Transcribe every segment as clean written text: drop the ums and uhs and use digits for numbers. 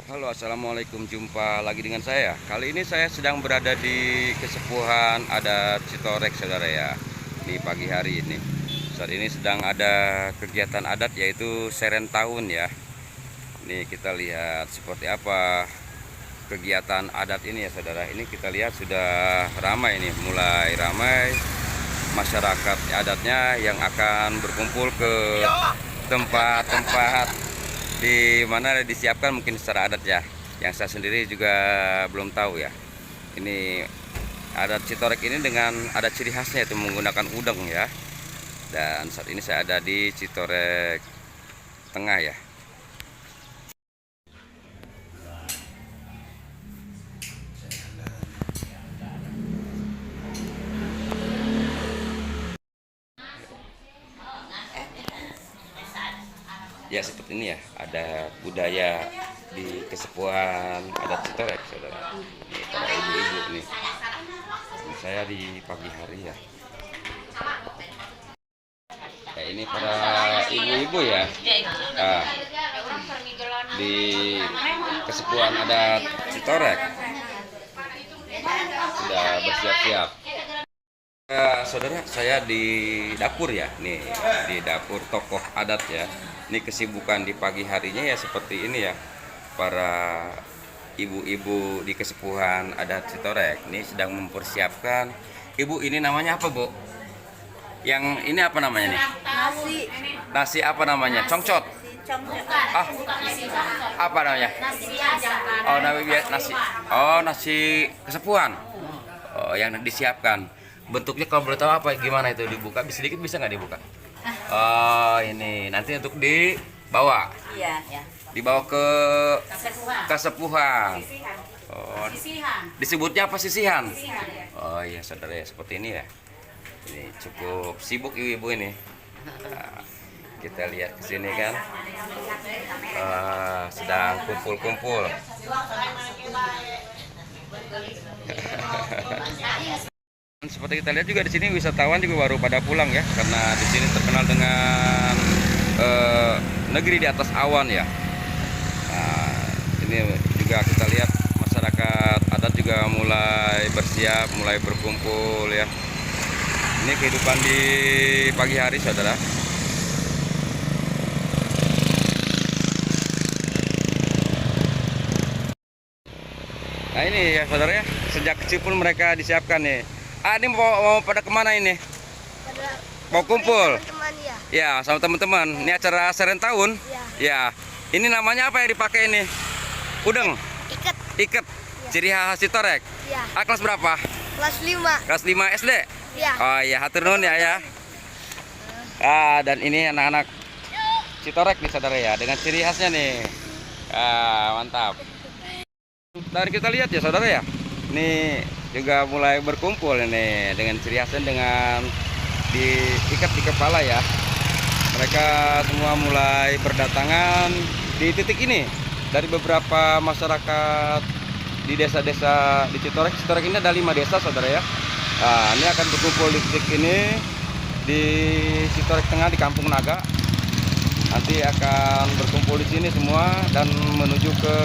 Halo, assalamualaikum. Jumpa lagi dengan saya. Kali ini saya sedang berada di Kesepuhan Adat Citorek, saudara ya. Di pagi hari ini. Saat ini sedang ada kegiatan adat yaitu Seren Tahun ya. Ini kita lihat seperti apa kegiatan adat ini ya, saudara. Ini kita lihat sudah ramai nih, mulai ramai masyarakat adatnya yang akan berkumpul ke tempat-tempat di mana disiapkan mungkin secara adat ya, yang saya sendiri juga belum tahu ya. Ini adat Citorek ini dengan adat ciri khasnya itu menggunakan udeng ya. Dan saat ini saya ada di Citorek Tengah ya. Ya seperti ini ya, ada budaya di Kesepuhan Adat Citorek, saudara. Ini para ibu-ibu nih. Ini saya di pagi hari ya. Ya ini para ibu-ibu ya. Nah, di Kesepuhan Adat Citorek sudah bersiap-siap. Saudara, saya di dapur ya, nih di dapur tokoh adat ya. Ini kesibukan di pagi harinya ya seperti ini ya. Para ibu-ibu di Kesepuhan Adat Citorek ini sedang mempersiapkan. Ibu, ini namanya apa, Bu? Yang ini apa namanya nih? Nasi. Nasi apa namanya? Congcot. Ah, apa namanya? Oh, nasi. Oh, nasi Kesepuhan. Oh, yang disiapkan. Bentuknya kalau boleh tahu apa, gimana itu dibuka? Sedikit bisa nggak dibuka? Oh, ini nanti untuk dibawa. Iya, ya. Dibawa ke Kesepuhan. Oh, disebutnya apa, sisihan? Oh iya, saudara ya, seperti ini ya. Ini cukup sibuk ibu-ibu ini. Nah, kita lihat ke sini kan. Sedang kumpul-kumpul. Seperti kita lihat juga di sini wisatawan juga baru pada pulang ya, karena di sini terkenal dengan negeri di atas awan ya. Nah, ini juga kita lihat masyarakat adat juga mulai bersiap, mulai berkumpul ya. Ini kehidupan di pagi hari, saudara. Nah ini ya, saudara ya, sejak kecil pun mereka disiapkan nih. Ini mau pada kemana ini? Mau kumpul? Ya, sama teman-teman. Ini acara Seren Tahun. Ya. Ini namanya apa yang dipakai ini? Udeng. Iket. Ya. Ciri khas Citorek. Ya. Kelas berapa? Kelas 5. Kelas 5 SD. Ya. Oh iya, hatur nuhun ya. Dan ini anak-anak Citorek nih, saudara ya, dengan ciri khasnya nih. Mantap. Dan kita lihat ya, saudara ya. Ini juga mulai berkumpul ini dengan ciri khasnya, dengan diikat di kepala ya. Mereka semua mulai berdatangan di titik ini dari beberapa masyarakat di desa-desa di Citorek. Citorek ini ada 5 desa, saudara ya. Nah, ini akan berkumpul di titik ini di Citorek Tengah, di Kampung Naga. Nanti akan berkumpul di sini semua dan menuju ke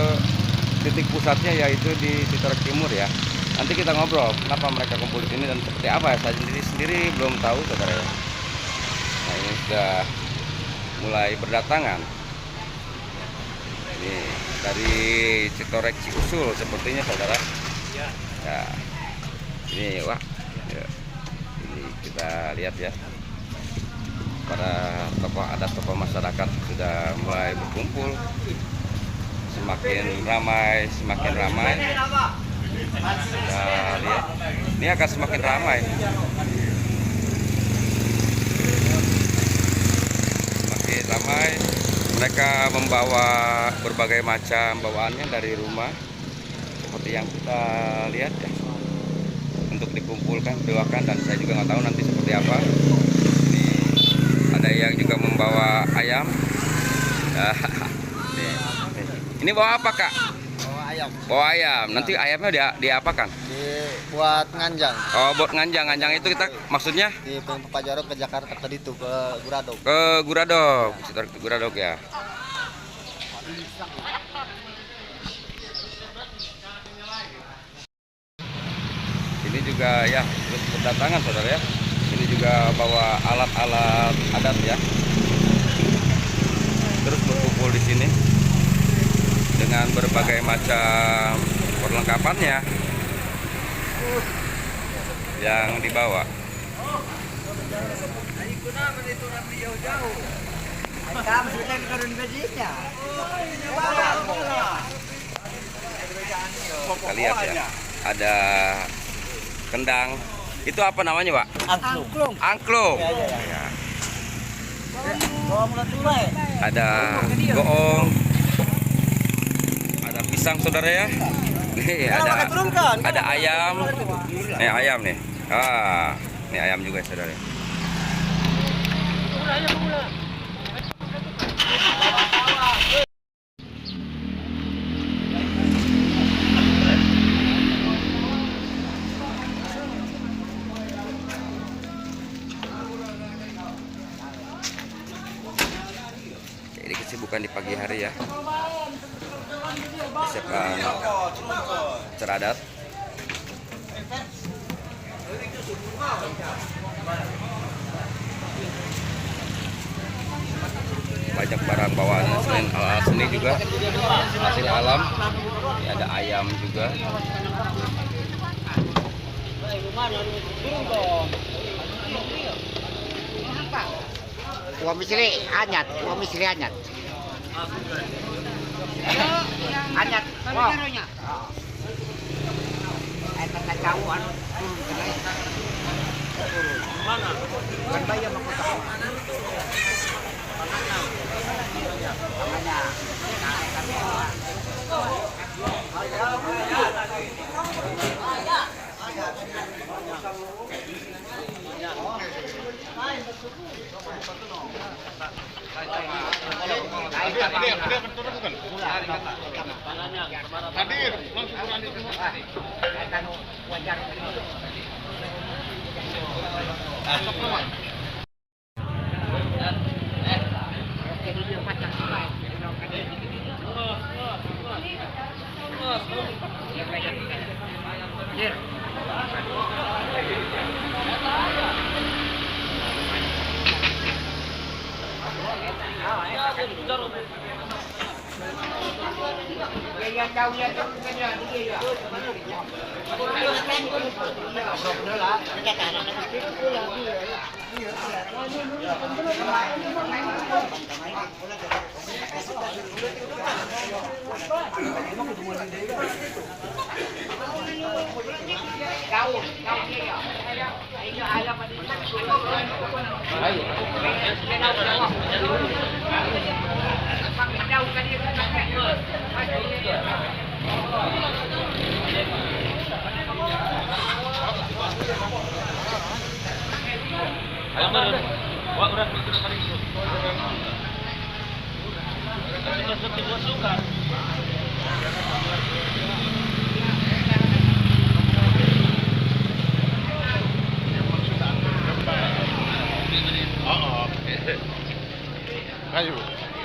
titik pusatnya yaitu di Citorek Timur ya. Nanti kita ngobrol kenapa mereka kumpul di sini dan seperti apa ya. Saya sendiri belum tahu, saudara ya. Nah, ini sudah mulai berdatangan. Ini dari Citorek Ciusul sepertinya, saudara. Ya. Ini wah. Ya. Ini kita lihat ya. Para tokoh adat, tokoh masyarakat sudah mulai berkumpul. Semakin ramai. Kita lihat, ini akan semakin ramai. Mereka membawa berbagai macam bawaannya dari rumah, seperti yang kita lihat ya, untuk dikumpulkan, doakan, dan saya juga nggak tahu nanti seperti apa. Ini ada yang juga membawa ayam. Ini bawa apa, Kak? Ayam. Bawa ayam. Nanti ayamnya diapakan? Buat nganjang. Oh, buat nganjang. Nganjang itu kita maksudnya? Di Pajaro ke Jakarta tadi itu ke Guradog. Ke Guradog, Guradog ya. juga ya berdatangan saudara ya. Ini juga bawa alat-alat adat ya. Terus berkumpul di sini dengan berbagai macam perlengkapannya yang dibawa. Kita lihat ya, ada kendang. Itu apa namanya, Pak? Angklung. Angklung. Ya. Ada goong, ada pisang saudara ya. Nih ada ayam. Nih ayam nih. Ini ayam juga saudara. Ini kesibukan di pagi hari ya. Persiapan acara adat. Banyak barang bawaan selain alat seni juga hasil alam. Ini ada ayam juga. Suami istri anyat, suami istri anyat. Anyat, wow. Eta kacau anu turun ke naik. Turun. Mana? Kan bayar mah kota. Namanya.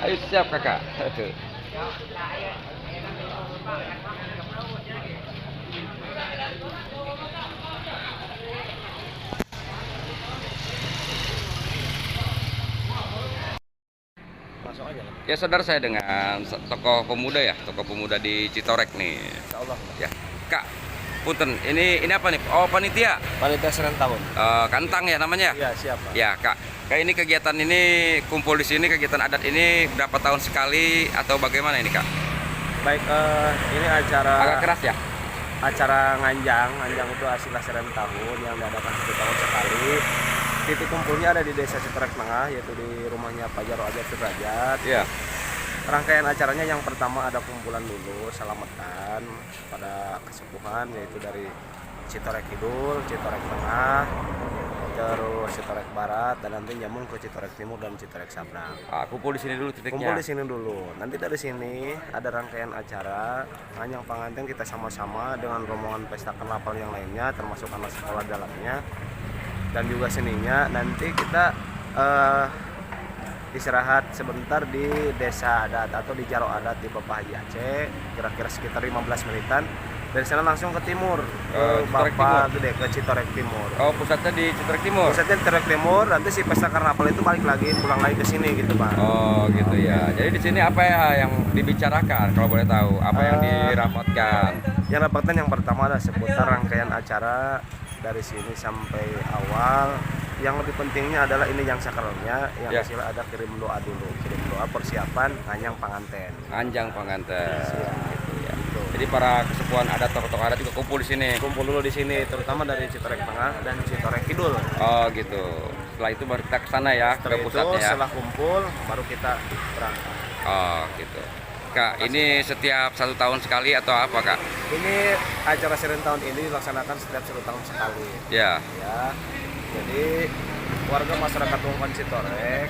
Ayo siap kakak. Ya saudara, saya dengan tokoh pemuda ya, tokoh pemuda di Citorek nih. Insyaallah. Ya, Kak, punten, ini apa nih? Oh, panitia. Panitia serentahun. Kantang ya namanya? Iya, siap, Pak. Ya, Kak. Kayak ini kegiatan ini kumpul di sini, kegiatan adat ini berapa tahun sekali atau bagaimana ini, Kak? Baik, ini acara Agak keras ya? acara nganjang itu hasil serentahun yang diadakan 1 tahun sekali. Titik kumpulnya ada di Desa Citorek Tengah, yaitu di rumahnya Pak Jarod Ajat Sudrajat. Iya. Rangkaian acaranya yang pertama ada kumpulan dulu, selamatan pada kesepuhan, yaitu dari Citorek Kidul, Citorek Tengah, terus Citorek Barat, dan nanti nyambung ke Citorek Timur dan Citorek Sabrang. Kumpul di sini dulu titiknya. Kumpul di sini dulu. Nanti dari sini ada rangkaian acara Nganyang Panganten, kita sama-sama dengan rombongan pesta karnaval yang lainnya, termasuk anak sekolah dalamnya dan juga seninya. Nanti kita istirahat sebentar di desa adat atau di Jaro Adat di Bapak Haji Aceh, kira-kira sekitar 15 menitan. Dari sana langsung ke timur, ke Citorek Bapak Gede, ke Citorek Timur. Oh, pusatnya di Citorek Timur. Pusatnya di Citorek Timur, nanti si pesta karnaval itu balik lagi, pulang lagi ke sini gitu, Pak. Oh, gitu ya. Jadi di sini apa ya yang dibicarakan kalau boleh tahu? Apa yang dirapatkan? Yang rapatan yang pertama adalah seputar rangkaian acara dari sini sampai awal. Yang lebih pentingnya adalah ini yang sakralnya, yang Ya. istilah ada kirim doa dulu, kirim doa persiapan nganyang panganten. Anjang pengantin. Siap. Gitu ya. Gitu. Jadi para kesepuan adat, tokoh-tokoh adat juga kumpul di sini. Kumpul dulu di sini, terutama dari Citorek Tengah dan Citorek Kidul. Oh, gitu. Setelah itu baru kita ke sana ya, ke Setelah itu pusatnya ya. setelah kumpul baru kita berangkat. Oh, gitu. Kak, ini setiap 1 tahun sekali atau apa, Kak? Ini acara Seren tahun ini dilaksanakan setiap 1 tahun sekali. Ya. Ya, jadi warga masyarakat Wongkon Citorek,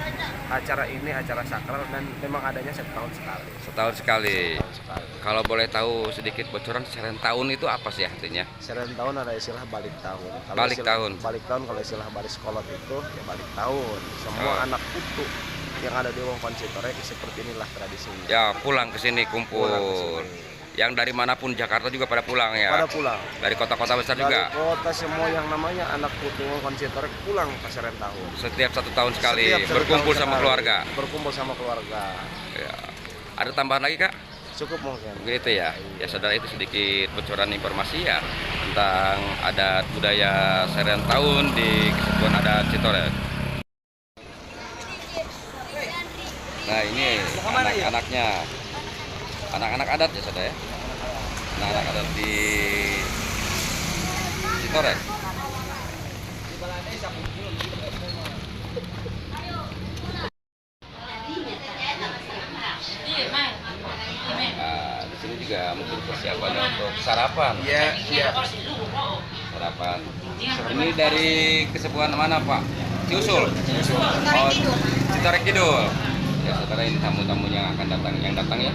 acara ini acara sakral dan memang adanya 1 tahun sekali. Setahun sekali. 1 tahun sekali. Kalau boleh tahu sedikit bocoran Seren tahun itu apa sih artinya? Seren tahun ada istilah balik tahun. Balik istilah, tahun. Balik tahun kalau istilah baris kolot itu ya balik tahun. Semua Oh. anak putu yang ada di Wongkon Citorek seperti inilah tradisinya. Ya, pulang ke sini kumpul. Pulang ke sini. Yang dari manapun Jakarta juga pada pulang ya. Pada pulang. Dari kota-kota besar Dari juga. kota semua yang namanya anak putu Wongkon Citorek pulang ke Seren tahun. Setiap 1 tahun sekali Setiap 1 berkumpul tahun sama sekali. keluarga. Berkumpul sama keluarga. Ya. Ada tambahan lagi, Kak? Cukup mungkin. Begitu ya. Ya, saudara, itu sedikit bocoran informasi ya tentang adat budaya Seren tahun di Kesatuan Adat Citorek. Nah, ini anak-anaknya. Anak-anak adat ya, saudara ya. Anak-anak adat di Citorek. Nah, di sini juga mungkin persiapannya untuk sarapan. Iya. Sarapan. Ini dari kesepuan mana, Pak? Ciusul. Oh, Citorek Kidul. Ya, saudara, ini tamu-tamu yang akan datang, ya.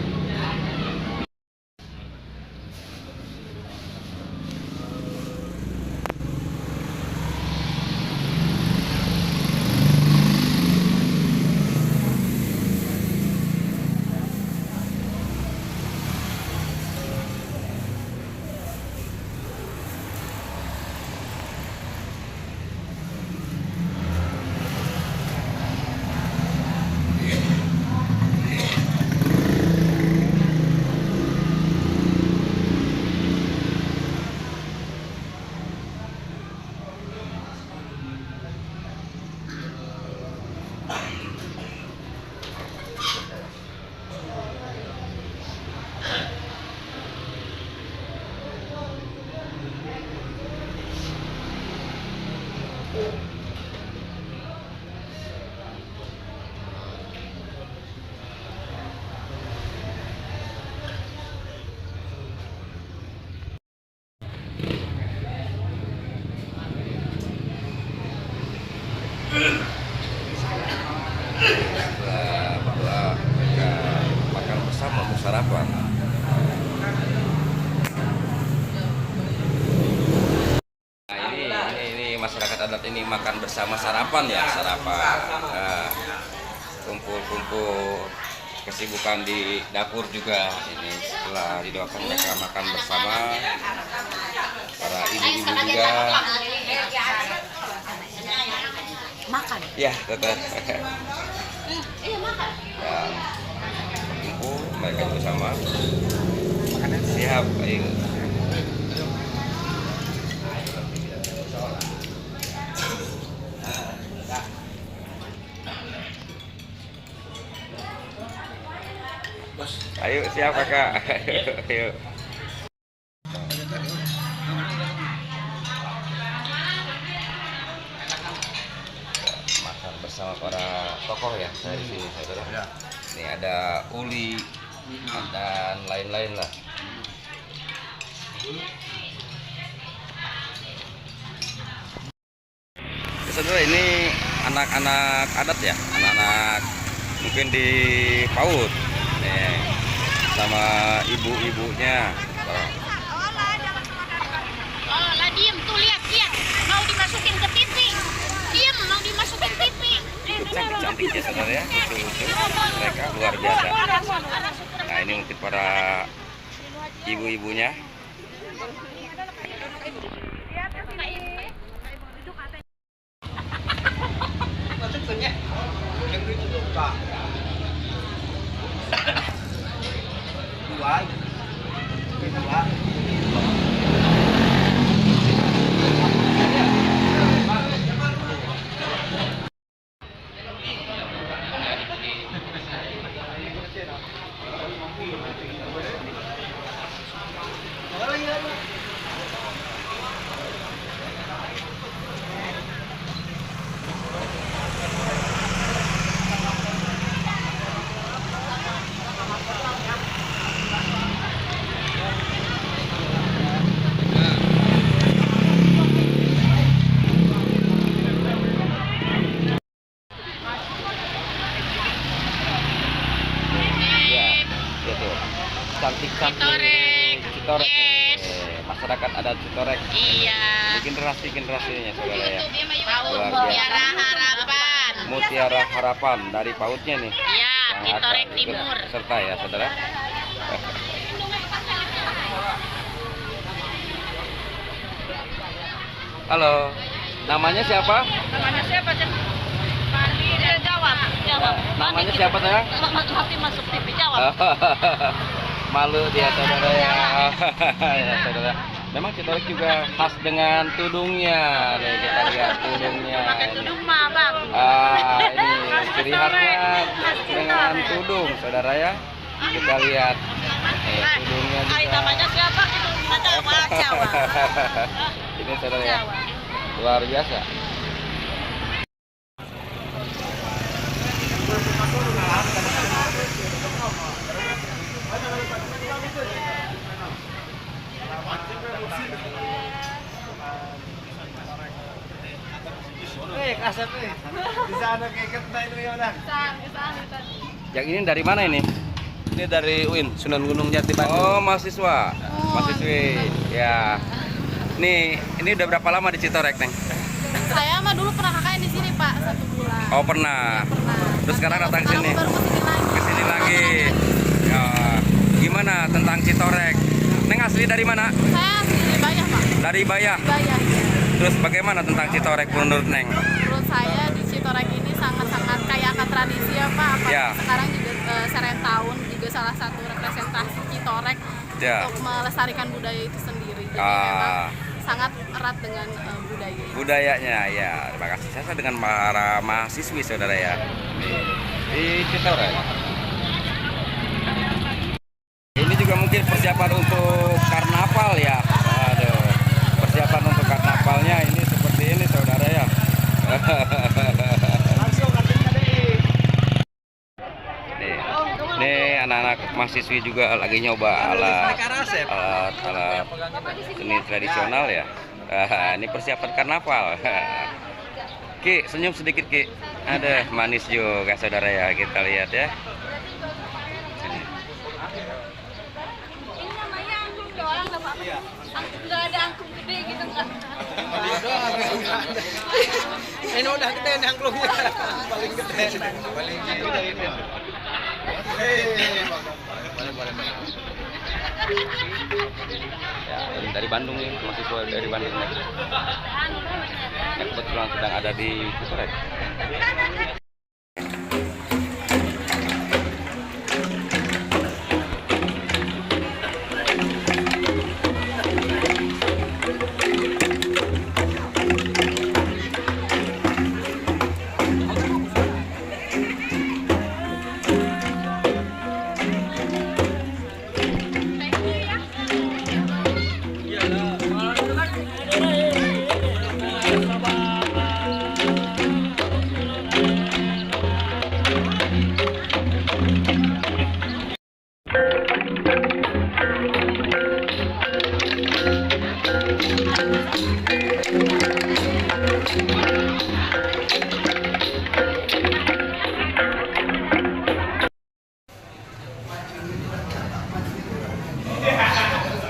Setelah mereka makan bersama untuk sarapan. Nah, ini masyarakat adat ini makan bersama sarapan ya, sarapan. Nah, kumpul-kumpul, kesibukan di dapur juga. Ini setelah didoakan mereka makan bersama, para ibu-ibu juga. Makan. Ya, tetap. Iya makan. Ya, kumpul mereka juga sama. Siap, ayo. Ayo, siap, Kakak. Ayo. Makan bersama para tokoh ya saya di sini, saudara. Ini ada Uli dan lain-lain lah. Ya, saudara, ini anak-anak adat ya, anak-anak mungkin di PAUD. Nih, sama ibu-ibunya. Oh lah diem tuh lihat mau dimasukin ke TV. Diem mau dimasukin TV. Cantik-cantik ya saudara ya, lucu-lucu. Mereka luar biasa. Nah ini mungkin para ibu-ibunya. Cantik-cantik Citorek nih. Masyarakat adat Citorek. Iya. Generasinya saudara ya. Paut Mutiara Harapan. Mutiara Harapan dari pautnya nih. Iya, Yang Citorek akan ikut Timur. serta ya saudara. Halo, namanya siapa? Namanya siapa, Cek? Dia jawab. Namanya siapa sayang? Hati masuk TV jawab. Malu dia saudara ya. Ya saudara. Memang Citorek juga khas dengan tudungnya. Nih kita lihat tudungnya. Pakai tudung mah bagus. Ini ciri khasnya dengan tudung saudara ya. Kita lihat. Tudungnya Ay, juga. namanya siapa? Jawab. Ini saudara ya. Luar biasa. Kasep nih. Di sana keket itu ya udah. Yang ini dari mana ini? Ini dari UIN, Sunan Gunung Jati Bandung. Oh, mahasiswa. Mahasiswi. Ya. Ini udah berapa lama di Citorek, Neng? Saya mah dulu pernah KKN di sini, Pak, 1 bulan. Oh, pernah. Terus sekarang datang ke sini. Baru Ke sini lagi. Ya. Gimana tentang Citorek? Neng asli dari mana? Saya asli dari Bayah, Pak. Dari Bayah. Bayah. Ya. Terus bagaimana tentang Citorek menurut Neng? Menurut saya di Citorek ini sangat-sangat kaya akan tradisi ya, Pak. Apalagi Ya. sekarang juga Serentahun juga salah satu representasi Citorek Ya. untuk melestarikan budaya itu sendiri. Jadi Ah. memang sangat erat dengan budaya itu. Budayanya ya. Terima kasih saya dengan para mahasiswi saudara ya. Di Citorek. Ini juga mungkin persiapan untuk karnaval ya. Aduh. Persiapan untuk karnavalnya ini seperti ini saudara ya. Nih anak-anak mahasiswi juga lagi nyoba alat seni tradisional ya. Ini persiapan karnaval. Ki, senyum sedikit Ki. Ada manis juga saudara ya, kita lihat ya. Ini namanya angklung doang, nggak apa-apa. Nggak ada angklung gede gitu, nggak. Ini udah gede nih angklungnya. Paling gede. Paling gede. Ya, ini dari Bandung nih, mahasiswa dari Bandung nih. Yang kebetulan sedang ada di Citorek.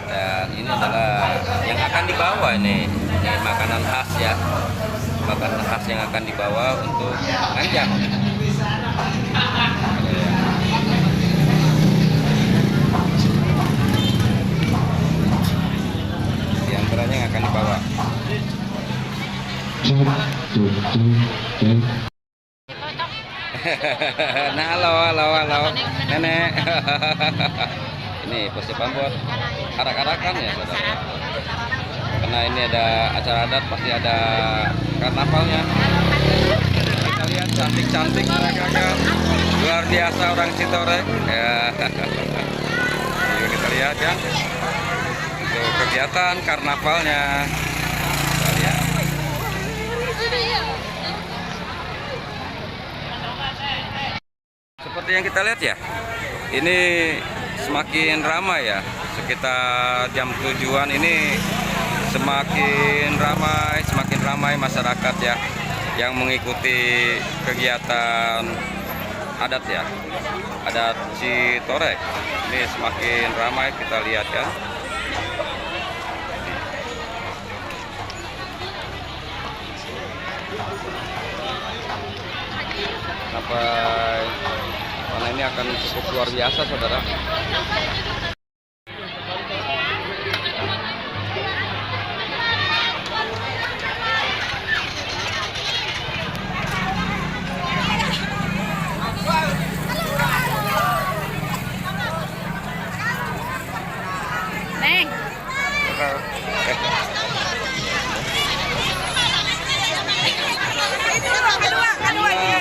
Dan ini adalah yang akan dibawa ini makanan khas ya. makanan khas yang akan dibawa untuk manjang. Di antaranya yang akan dibawa. Nah, halo, nenek. Ini persiapan buat arak-arakan ya, saudara. Karena ini ada acara adat, pasti ada karnavalnya. Kita lihat cantik-cantik mereka kan, luar biasa orang Citorek. Ya, yuk kita lihat ya, untuk kegiatan karnavalnya. Kita lihat. Seperti yang kita lihat ya, ini semakin ramai ya. Sekitar jam 7-an ini semakin ramai masyarakat ya yang mengikuti kegiatan adat ya, adat Citorek. Ini semakin ramai, kita lihat ya. Sampai karena ini akan cukup luar biasa, saudara. Neng.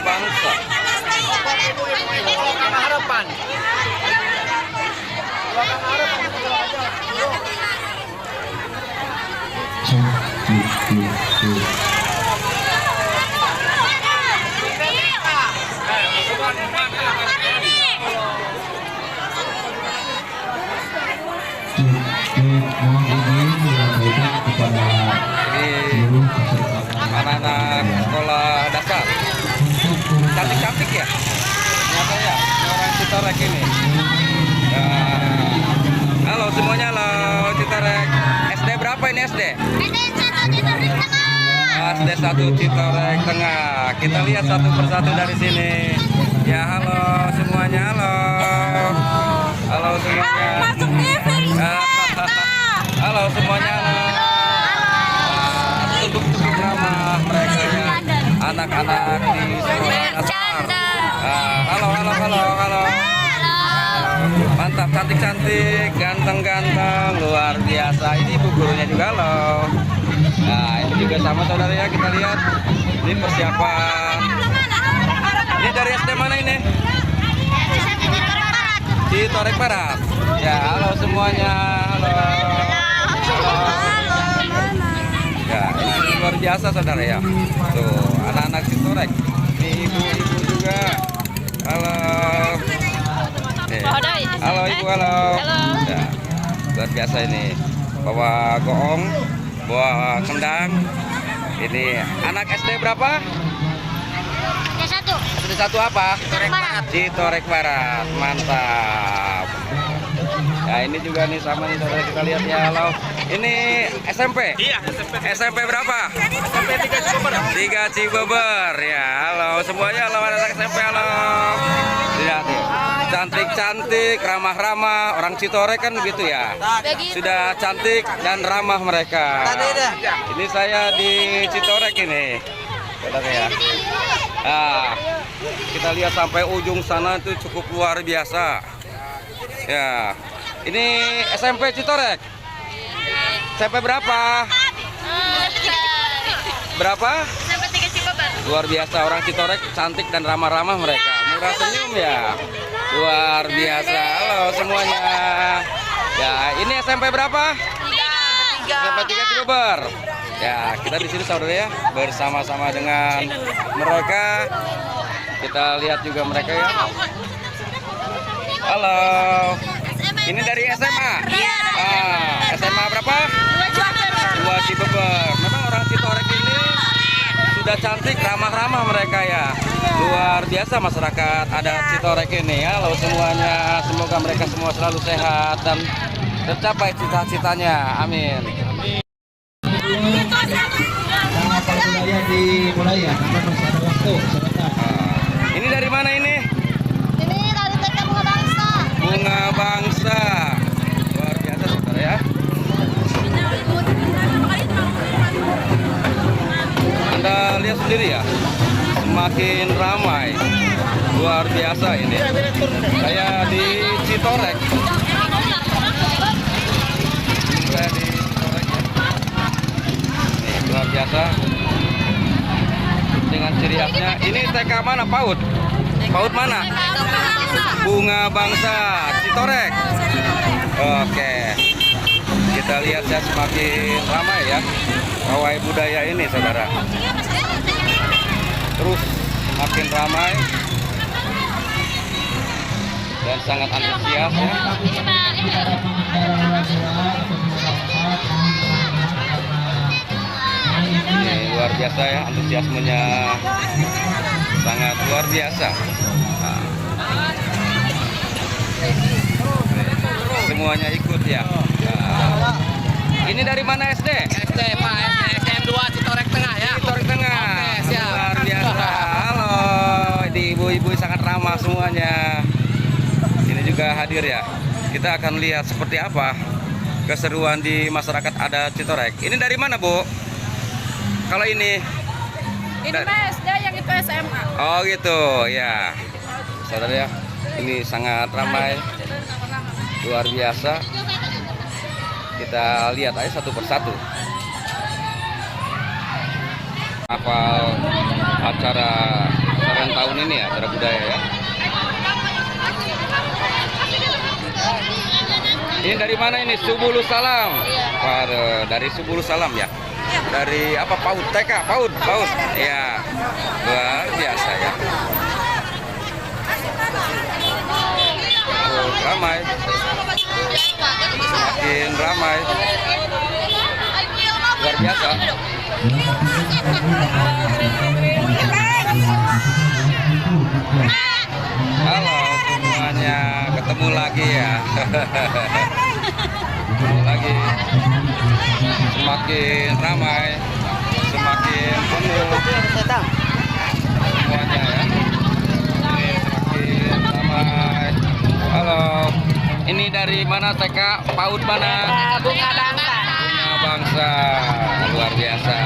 Bangsa. Harapan. Ini anak-anak sekolah dasar. Cantik-cantik ya. Ternyata ya, orang Citorek ini. Halo semuanya, halo Citorek. SD berapa ini SD? SD 1 Citorek Tengah. Kita lihat satu persatu dari sini. Ya halo semuanya, halo. Halo semuanya. Masuk TV. Halo semuanya, halo. Tepuk-tepuk ramah mereka ya. Anak-anak di sekolah dasar. Halo. Mantap, cantik-cantik, ganteng-ganteng, luar biasa. Ini ibu gurunya juga loh. Nah, ini juga sama saudara ya, kita lihat. Ini persiapan. Ini dari SD mana ini? Citorek Barat. Ya, halo semuanya. Halo. Ya, ini luar biasa saudara ya. Tuh, anak-anak Citorek. Ini ibu-ibu juga. Halo. Halo ibu, halo. Ya, luar biasa ini. Bawa goong, bawa kendang. Ini anak SD berapa? SD 1 apa? Citorek Barat. Mantap. Ya, ini juga nih sama nih saudara, kita lihat ya. Halo. Ini SMP? Iya, SMP berapa? SMP 3 Cibeber. 3 Cibeber. Ya, halo semuanya, halo anak SMP, halo. Lihat nih. Cantik-cantik, ramah-ramah, orang Citorek kan begitu ya. Sudah cantik dan ramah mereka. Ini saya di Citorek ini, saudara ya. Nah, kita lihat sampai ujung sana itu cukup luar biasa. Ya, ini SMP Citorek. SMP berapa? Berapa? Sampai 3 Cibeber. Luar biasa, orang Citorek cantik dan ramah-ramah mereka. Murah senyum ya. Luar biasa. Halo semuanya. Ya, ini SMP berapa? 3. SMP 3 Cibeber. Ya, kita di sini saudara ya, bersama-sama dengan mereka. Kita lihat juga mereka ya. Halo. Ini dari SMA. SMA berapa? 2 Cibeber. Memang orang Citorek ini sudah cantik, ramah-ramah mereka ya. Luar biasa masyarakat adat Citorek ini. Halo semuanya, semoga mereka semua selalu sehat dan tercapai cita-citanya. Amin. saya dimulai ya, karena masih ada waktu sebentar. Ini dari mana ini? Ini dari TK Bunga Bangsa. Bunga Bangsa. Luar biasa saudara ya. Anda lihat sendiri ya, semakin ramai. Luar biasa ini. Saya di Citorek. Saya di Citorek ya. Nih, luar biasa. Dengan ciri khasnya. Ini TK mana? PAUD? PAUD mana? Bunga Bangsa Citorek. Oke. Kita lihat ya, semakin ramai ya pawai budaya ini saudara. Terus semakin ramai dan sangat antusias ya. Ini luar biasa ya, antusiasmenya sangat luar biasa. Nah, semuanya ikut ya. Nah, ini dari mana SD? SD Pak, SDN 2 Citorek Tengah ya. Citorek Tengah. Oke, siap. Luar biasa. Halo, di ibu-ibu sangat ramah semuanya. Ini juga hadir ya. Kita akan lihat seperti apa keseruan di masyarakat adat Citorek. Ini dari mana, Bu? Kalau ini? Ini mah SD, yang itu SMA. Oh gitu, ya. Saudara ya, ini sangat ramai. Luar biasa. Kita lihat aja satu persatu. Hafal acara tahun ini ya, acara budaya ya. Ini dari mana ini? Subulus Salam. Dari Subulus Salam ya. Dari apa? PAUD, TK, PAUD. Ya. Luar biasa ya. Oh, ramai. Makin ramai. Luar biasa. Halo semuanya, ketemu lagi ya. Ketemu lagi. Semakin ramai, semakin penuh semuanya ya. Ini semakin ramai. Halo, ini dari mana TK? PAUD mana? Bunga Bangsa. Bunga Bangsa, luar biasa.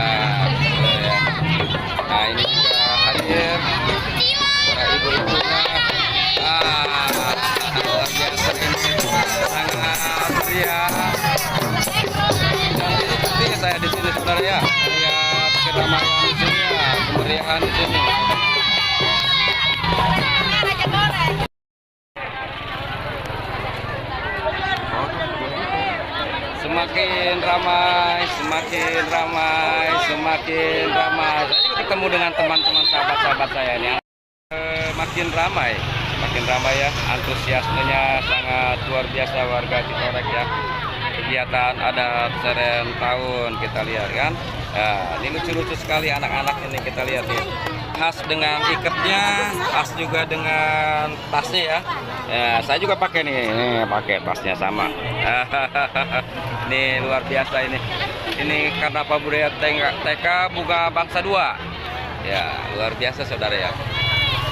Nah ini juga hadir para ibu-ibunya. Luar biasa ini sangat meriah. Dan ini saya di sini saudara ya, lihat keramaian di sini ya, kemeriahan di sini. Semakin ramai, semakin ramai, semakin ramai. Saya juga ketemu dengan teman-teman sahabat-sahabat saya ini. Makin ramai ya. Antusiasmenya sangat luar biasa warga Citorek ya. Kegiatan adat Seren tahun kita lihat kan. Nah, ini lucu-lucu sekali anak-anak ini kita lihat nih. Khas dengan iketnya, khas juga dengan tasnya ya. Ya, saya juga pakai nih, pakai tasnya sama. Ini luar biasa ini. Ini karena apa budaya TK Bunga Bangsa 2. Ya, luar biasa saudara ya.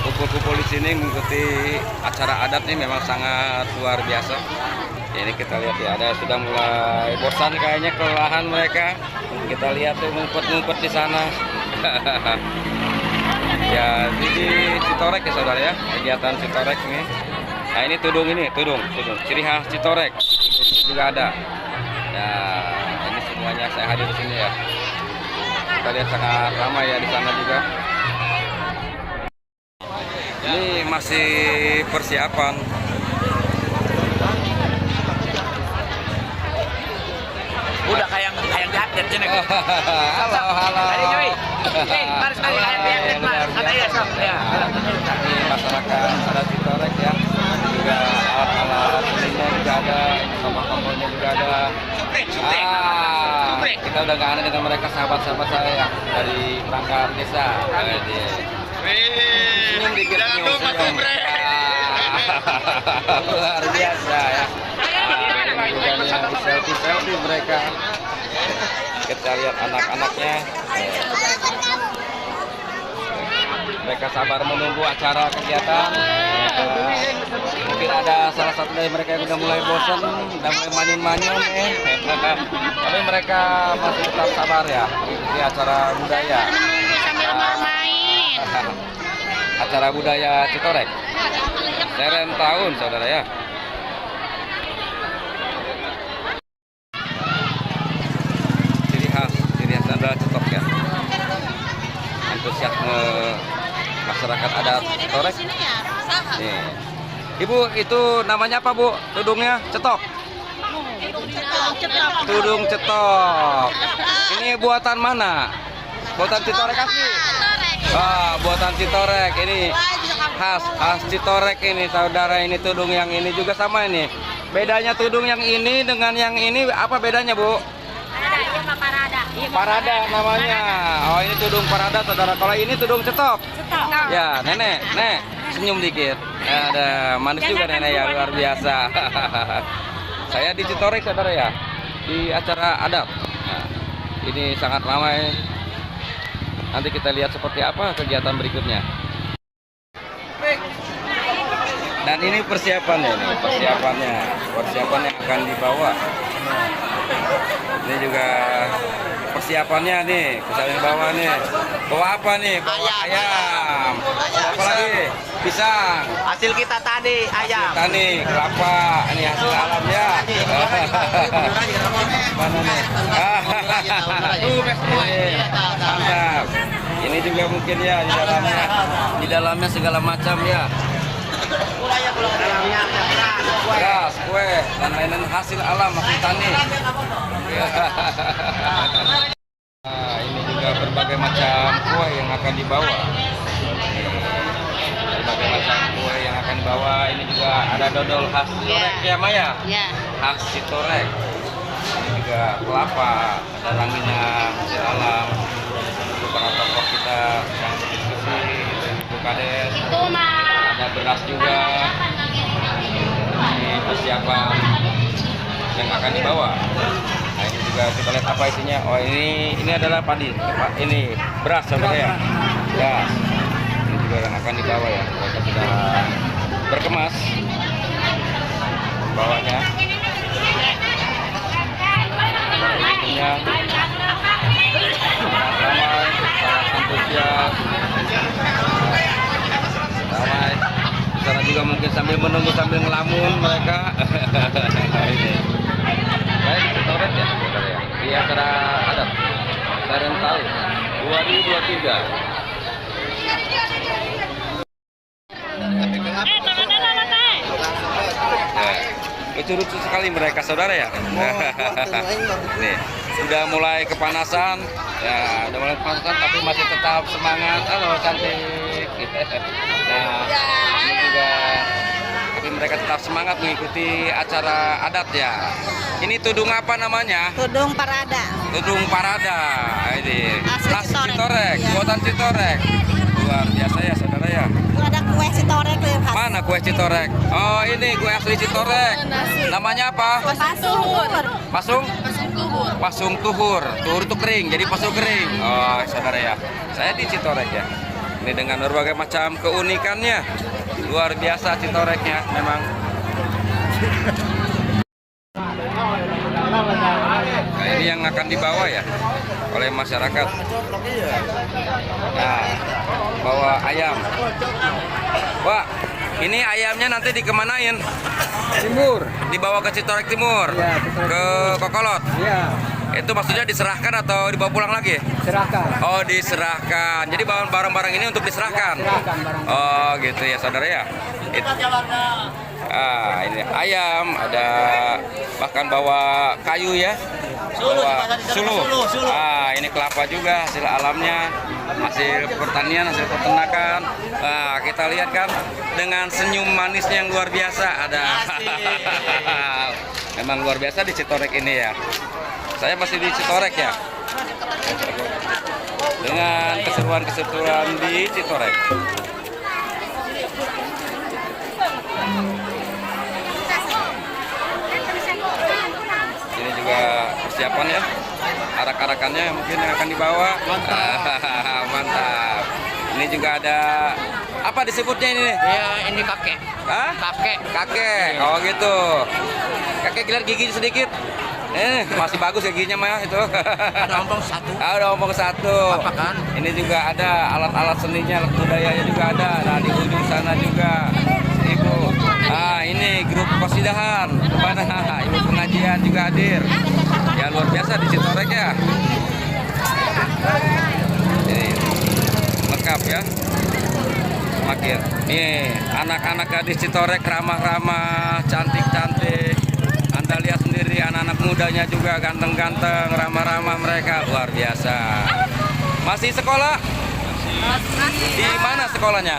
Kumpul-kumpul di sini mengikuti acara adat ini memang sangat luar biasa. Ini kita lihat ya, ada sudah mulai bosan kayaknya, kelelahan mereka. Kita lihat tuh ngumpet-ngumpet di sana. Ya, di Citorek ya saudara ya, kegiatan Citorek ini. Nah ini tudung, ciri khas Citorek juga ada. Ya, ini semuanya saya hadir di sini ya. Kita lihat sangat ramai ya di sana juga. Ini masih persiapan. Udah kayak diupdate sini. Halo. Hari Joy. Harus kali kayak diupdate Mas. Ada ya sob. Ya. Ini masyarakat adat Citorek ya. Juga alat-alat seninya juga ada, tokoh-tokohnya juga ada. Kita udah gak aneh dengan mereka, sahabat-sahabat saya ya, dari perangkat desa. Senyum dikit, senyum. Luar biasa ya. Juga nih selfie mereka. Kita lihat anak-anaknya. Mereka sabar menunggu acara kegiatan. Mungkin ada salah satu dari mereka yang udah mulai bosan, udah mulai manyun-manyun nih. Tapi mereka masih tetap sabar ya. Ini acara budaya. Sambil bermain. Acara budaya Citorek. Seren tahun, saudara ya. Ciri khas adalah cetok ya. Antusiasme masyarakat adat Citorek. Nih. Ibu, itu namanya apa, Bu? Tudungnya cetok. Tudung cetok. Ini buatan mana? Buatan Citorek asli. Buatan Citorek ini khas Citorek ini, saudara. Ini tudung yang ini juga sama ini. Bedanya tudung yang ini dengan yang ini apa bedanya, Bu? Parada namanya. Oh, ini tudung parada, saudara. Kalau ini tudung cetok. Ya, nenek, senyum dikit. Ada manis juga nenek ya, luar biasa. Saya di Citorek, saudara ya, di acara adat. Nah, ini sangat ramai. Nanti kita lihat seperti apa kegiatan berikutnya. Dan ini persiapannya, persiapan yang akan dibawa. Ini juga persiapannya nih, misalnya bawa nih. Bawa apa nih? Bawa ayam. Apa lagi? Pisang. Hasil kita tadi ayam. Tani, kelapa. Ini hasil alamnya. Mana nih? Mantap. Ini juga mungkin ya di dalamnya segala macam ya. Beras, kue, dan lain-lain hasil alam, hasil tani. Nah, ini juga berbagai macam kue yang akan dibawa. Berbagai macam kue yang akan dibawa. Ini juga ada dodol khas Citorek ya, Maya? Ya. Khas Citorek. Ini juga kelapa, ada rangginang, hasil alam. Itu para tokoh kita yang berdiskusi, itu Ibu Kades. Itu mah. Ada beras juga. Ini persiapan yang akan dibawa. Nah, ini juga kita lihat apa isinya. Oh, ini adalah padi. Ini beras, saudara ya. Ya. Ini juga yang akan dibawa ya. Mereka sudah berkemas bawanya. Ininya ramai, sangat antusias. Ramai. Di sana juga mungkin sambil menunggu, sambil ngelamun mereka. Ini. Baik, Citorek ya, saudara ya. Di acara adat Seren tahun 2023. Lucu-lucu sekali mereka, saudara ya. Nih, sudah mulai kepanasan. Ya, udah mulai kepanasan tapi masih tetap semangat. Halo, cantik. Nah, ini juga tapi mereka tetap semangat mengikuti acara adat ya. Ini tudung apa namanya? Tudung parada. Tudung parada. Ini Asli khas Citorek. Citorek, Iya. buatan Citorek. Luar biasa ya, saudara ya. Ada kue Citorek yang khas. Mana kue Citorek? Oh, ini kue asli Citorek. Namanya apa? Pasur. Pasung? Pasung tuhur. Tuhur itu kering, jadi pasung kering. Oh, saudara ya. Saya di Citorek ya. Ini dengan berbagai macam keunikannya. Luar biasa Citoreknya memang. Nah, ini yang akan dibawa ya oleh masyarakat. Nah, bawa ayam. Wah, ini ayamnya nanti dikemanain? Timur. Dibawa ke Citorek Timur. Ya, ke Kokolot. Iya, Itu maksudnya diserahkan atau dibawa pulang lagi? serahkan. Oh, diserahkan. Jadi barang-barang ini untuk diserahkan. Serahkan barang. Oh, gitu ya, saudara ya. Ini ayam, ada bahkan bawa kayu ya. Bawa suluh. Ini kelapa juga, hasil alamnya, hasil pertanian, hasil peternakan. Kita lihat kan dengan senyum manisnya yang luar biasa. Ada. Memang luar biasa di Citorek ini ya. Saya masih di Citorek ya. Dengan keseruan-keseruan di Citorek. Ini juga persiapan ya. arak-arakannya mungkin yang akan dibawa. Mantap. Ini juga ada apa disebutnya ini nih? Ya, ini kakek. Hah? Kakek. Oh gitu. Kakek lihat gigi sedikit. Masih bagus giginya mah itu. Ada ompong satu. Ada ompong satu. Apa kan? Ini juga ada alat-alat seninya, alat budayanya juga ada. Nah di ujung sana juga ibu. Ah ini grup kosidahan. Kemana? Ibu pengajian juga hadir. Ya luar biasa di Citorek ya. Ini lengkap ya. Semakin. Nih anak-anak gadis Citorek ramah-ramah, cantik-cantik. Anda lihat sendiri anak-anak mudanya juga ganteng-ganteng, ramah-ramah mereka luar biasa. Masih sekolah? Di mana sekolahnya?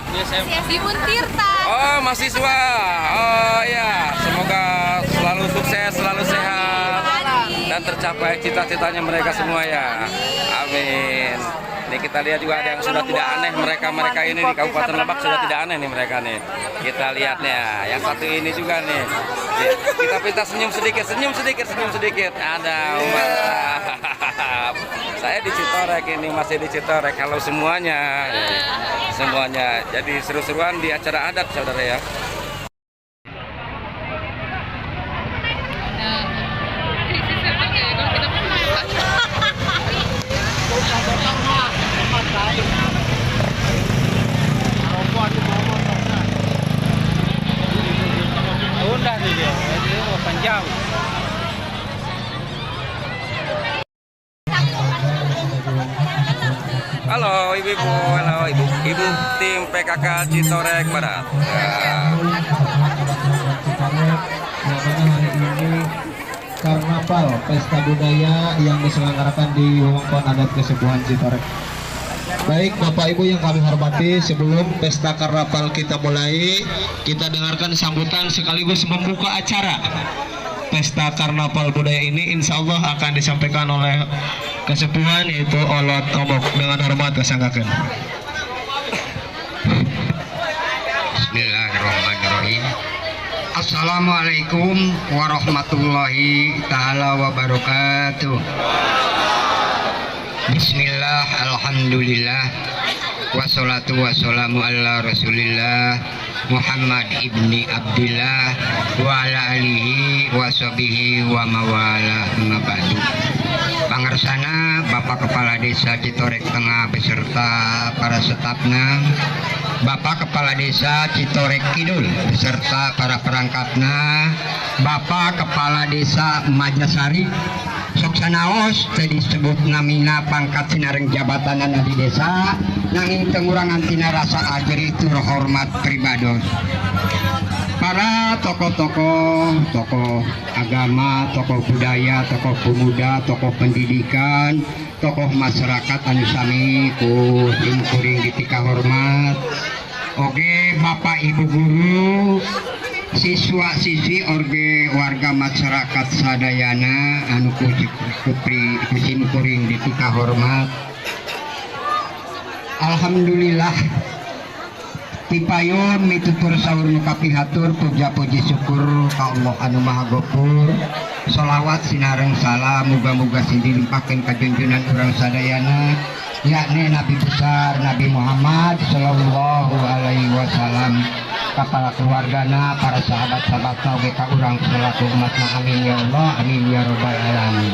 Di Muntirta. Oh mahasiswa. Oh ya, semoga selalu sukses, selalu sehat dan tercapai cita-citanya mereka semua ya. Amin. Ini kita lihat juga ada yang sudah tidak aneh mereka ini di Kabupaten Lebak sudah tidak aneh nih mereka nih. Kita lihatnya. Yang satu ini juga nih. Kita minta senyum sedikit. Ada mantap. Saya di Citorek ini masih di Citorek. Halo semuanya. Semuanya. Jadi seru-seruan di acara adat saudara ya. Halo ibu-ibu, halo ibu tim PKK Citorek Barat. Karnaval pesta budaya yang diselenggarakan di Wewengkon Adat Kesepuhan Citorek. Baik Bapak Ibu yang kami hormati, sebelum pesta karnaval kita mulai, kita dengarkan sambutan sekaligus membuka acara. Pesta karnaval budaya ini insya Allah akan disampaikan oleh Kesepuhan yaitu Olot Obok. Dengan hormat kesanggakan. Bismillahirrahmanirrahim. Assalamualaikum warahmatullahi ta'ala wabarakatuh. Bismillah, alhamdulillah, wassalatu wassalamu ala rasulillah Muhammad ibni Abdillah wa ala alihi wa sahbihi wa mawala mabadu. Pangersana Bapak Kepala Desa Citorek Tengah beserta para stafna, Bapak Kepala Desa Citorek Kidul beserta para perangkatna, Bapak Kepala Desa Majasari Soksanaos tadi disebut namina pangkat sinareng jabatan di desa nanging tengurangan tina rasa ajri tur hormat pribados. Para tokoh agama, tokoh budaya, tokoh pemuda, tokoh pendidikan, tokoh masyarakat anu sami ku kuring ditika hormat. Oke Bapak Ibu guru, siswa-siswi orge warga masyarakat sadayana anu kusim kuring ditika hormat. Alhamdulillah tipayun mitutur sahur nu kapihatur puja puji syukur ka Allah anu maha gopur. Sholawat sinareng salam muga-muga dilimpahkeun ka junjunan urang sadayana yakni Nabi besar Nabi Muhammad sallallahu alaihi wasallam, kepala keluargana, para sahabat-sahabatna oge ka urang selaku umatna. Amin ya Allah, amin ya rabbal alamin.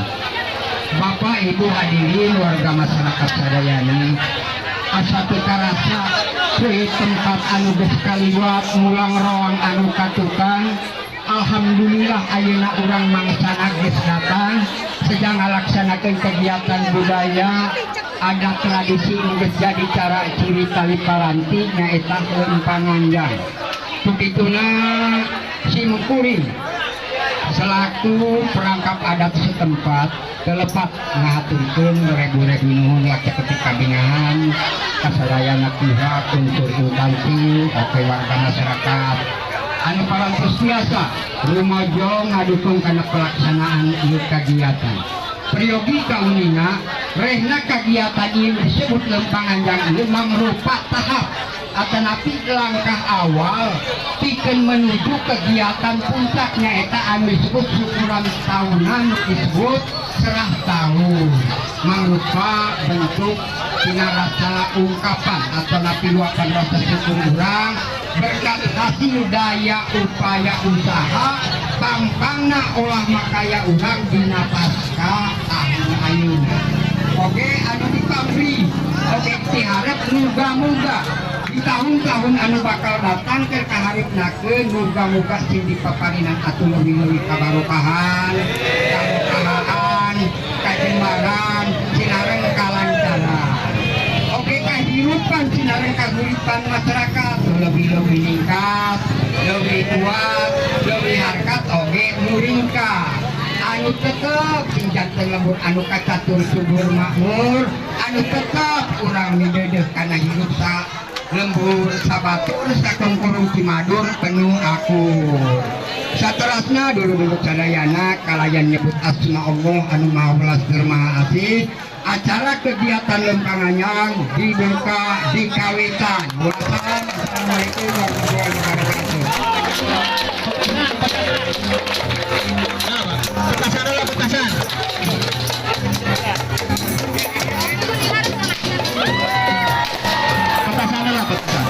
Bapak Ibu hadirin warga masyarakat sadayana, asa teu karasa di tempat anu geus kaliwat mulang roang anu katukang. Alhamdulillah ayeuna urang mangsana geus datang sedang ngalaksanakeun kegiatan budaya adat tradisi nu geus jadi cara ciri tali paranti nyaeta panganjang. Begituna simkuring selaku perangkap adat setempat telepat ngaturkeun rebu-rebu nuhun laki ketika binahan kasadayana pihak unsur instansi oke warga masyarakat anu parantos biasa rumaja ngadukung kana pelaksanaan ieu kagiatan. Priyogi kaunina rehna kagiatan ieu disebut lempang anjang ieu mangrupa tahap atanapi langkah awal pikeun menuju kegiatan puncaknya eta anu disebut syukuran tahunan disebut serah tahun mangrupa bentuk tina rasa ungkapan atanapi luapan rasa syukur urang berkat hasil daya upaya usaha pampangna olah makaya urang dina pasca tahun ayeuna. Oke, anu dipabri, oke diharap muga-muga di tahun-tahun anu bakal datang ke kaharipnakeun muga-muga sing dipaparinan atuh leuwih-leuwih kabarokahan, kaberkahan, kajembaran, sinareng kalancaran. Oke, kehidupan sinareng kaguripan masyarakat lebih-lebih ningkat, lebih kuat, lebih harkat, oke muringkat. Anu tetep sinjatan lembur anu kacatur subur makmur anu tetep urang midedeh kana hidup sa lembur sabatur sakongkurung cimadur penuh akur saterasna dulu sadayana kalayan nyebut asma Allah anu maha welas tur maha asih acara kegiatan lempanganyang dibuka di kawitan. Assalamualaikum warahmatullahi wabarakatuh. Petasan dulu, petasan. Petasan dulu, petasan.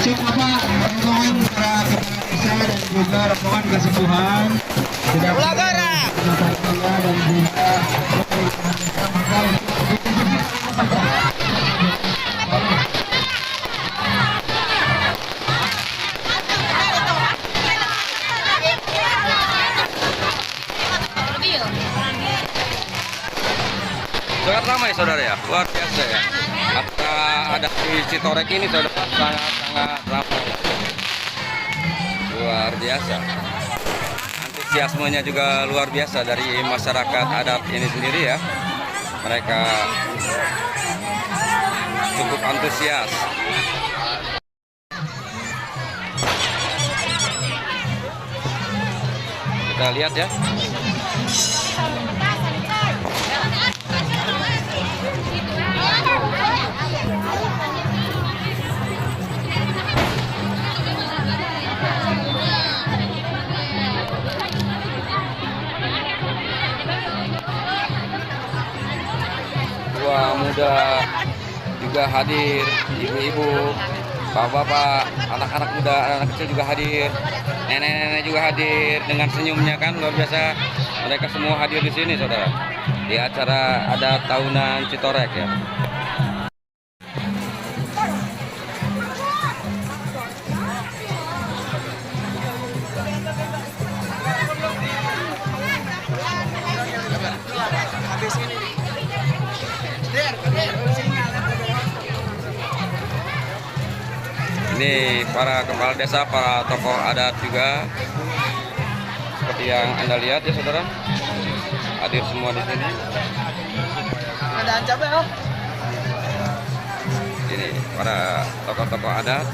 Siapa rombongan para kepala desa dan juga rombongan kesembuhan tidak pelagara dan juga sangat ramai saudara ya, luar biasa ya. Ada di Citorek ini saudara sangat ramai, luar biasa. Antusiasmenya juga luar biasa dari masyarakat adat ini sendiri ya. Mereka cukup antusias. Kita lihat ya. Tua muda juga hadir, ibu-ibu, bapak-bapak, anak-anak muda, anak kecil juga hadir, nenek-nenek juga hadir dengan senyumnya kan luar biasa. Mereka semua hadir di sini saudara, di acara adat tahunan Citorek ya. Ini para kepala desa, para tokoh adat juga seperti yang Anda lihat ya saudara, hadir semua di sini. Ini para tokoh-tokoh adat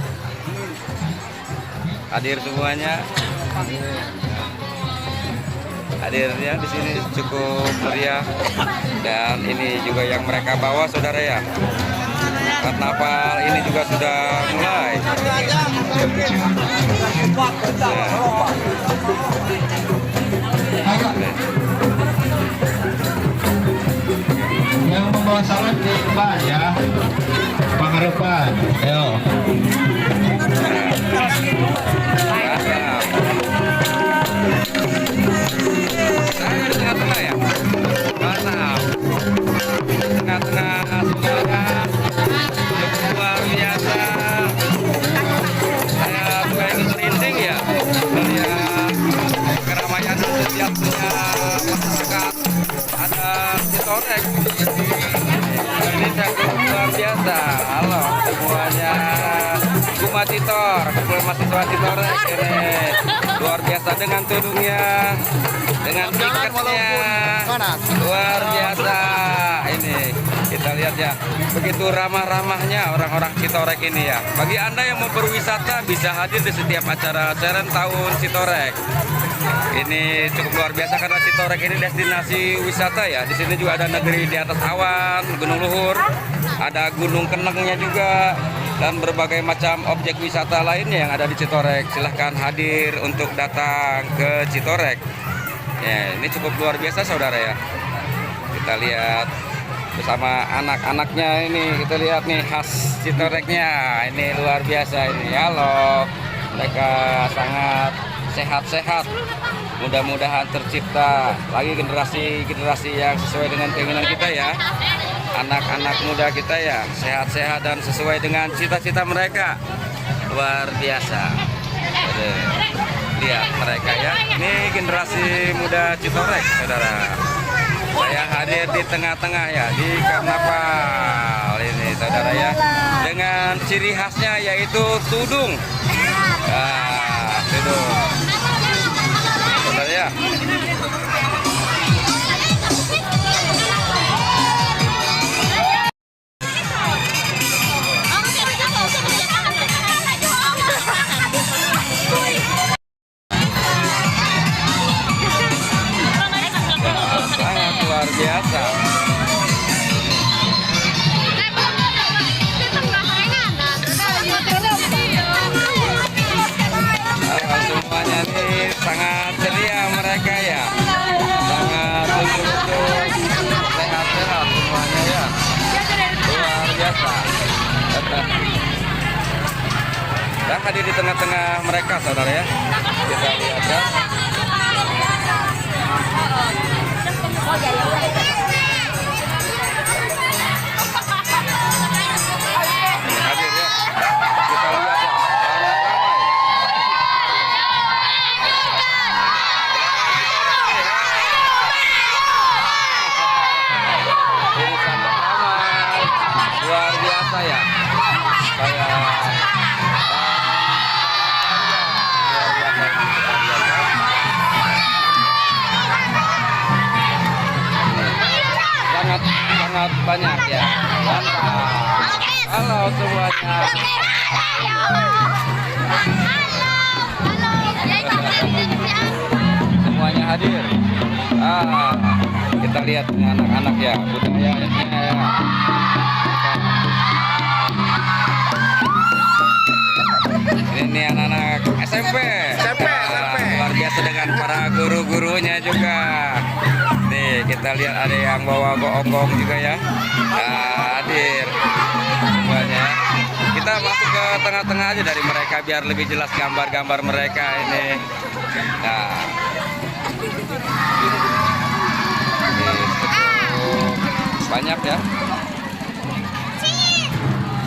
hadir semuanya. Hadirnya di sini cukup meriah dan ini juga yang mereka bawa saudara ya. Karnaval ini juga sudah mulai. yang membawa salad di depan ya, pengharapan. Ayo. Saya di tengah-tengah ya. Mantap. Tengah-tengah semangat. Luar biasa. Saya juga ikut merinding ya melihat keramaian antusiasnya masyarakat ada Citorek. Ini sangat luar biasa. Halo semuanya, Kuma Citor, kumpulan mahasiswa Citorek ini luar biasa dengan tudungnya, dengan tiketnya, luar biasa. Ini kita lihat ya, begitu ramah-ramahnya orang-orang Citorek ini ya. Bagi Anda yang mau berwisata bisa hadir di setiap acara Seren Tahun Citorek. Ini cukup luar biasa karena Citorek ini destinasi wisata ya. Di sini juga ada negeri di atas awan, Gunung Luhur, ada Gunung Kenengnya juga. dan berbagai macam objek wisata lainnya yang ada di Citorek. Silahkan hadir untuk datang ke Citorek. Ya, ini cukup luar biasa saudara ya. Kita lihat bersama anak-anaknya ini, kita lihat nih khas Citoreknya. Ini luar biasa ini. Halo, mereka sangat sehat-sehat. Mudah-mudahan tercipta lagi generasi yang sesuai dengan keinginan kita ya. Anak-anak muda kita ya, sehat-sehat dan sesuai dengan cita-cita mereka. Luar biasa. Lihat mereka ya. Ini generasi muda Citorek, saudara. Saya hadir di tengah-tengah ya, di karnaval ini, saudara ya. Dengan ciri khasnya yaitu tudung. Tudung. Saudara ya. Sangat luar biasa. Semuanya nih sangat ceria mereka ya, sangat lucu-lucu, sehat-sehat semuanya ya, luar biasa. Dan hadir di tengah-tengah mereka saudara ya, kita lihat ya. Ini hadir ya, kita lihat ya, ini sangat ramai, luar biasa ya. Sangat banyak ya. Mantap. Halo semuanya. Semuanya hadir. Kita lihat anak-anak ya, budayanya ya. Ini anak-anak SMP. Luar biasa dengan para guru-gurunya juga. Nih kita lihat ada yang bawa gonggong juga ya. Hadir semuanya. Kita masuk ke tengah-tengah aja dari mereka biar lebih jelas gambar-gambar mereka ini. Nah, ini cukup banyak ya.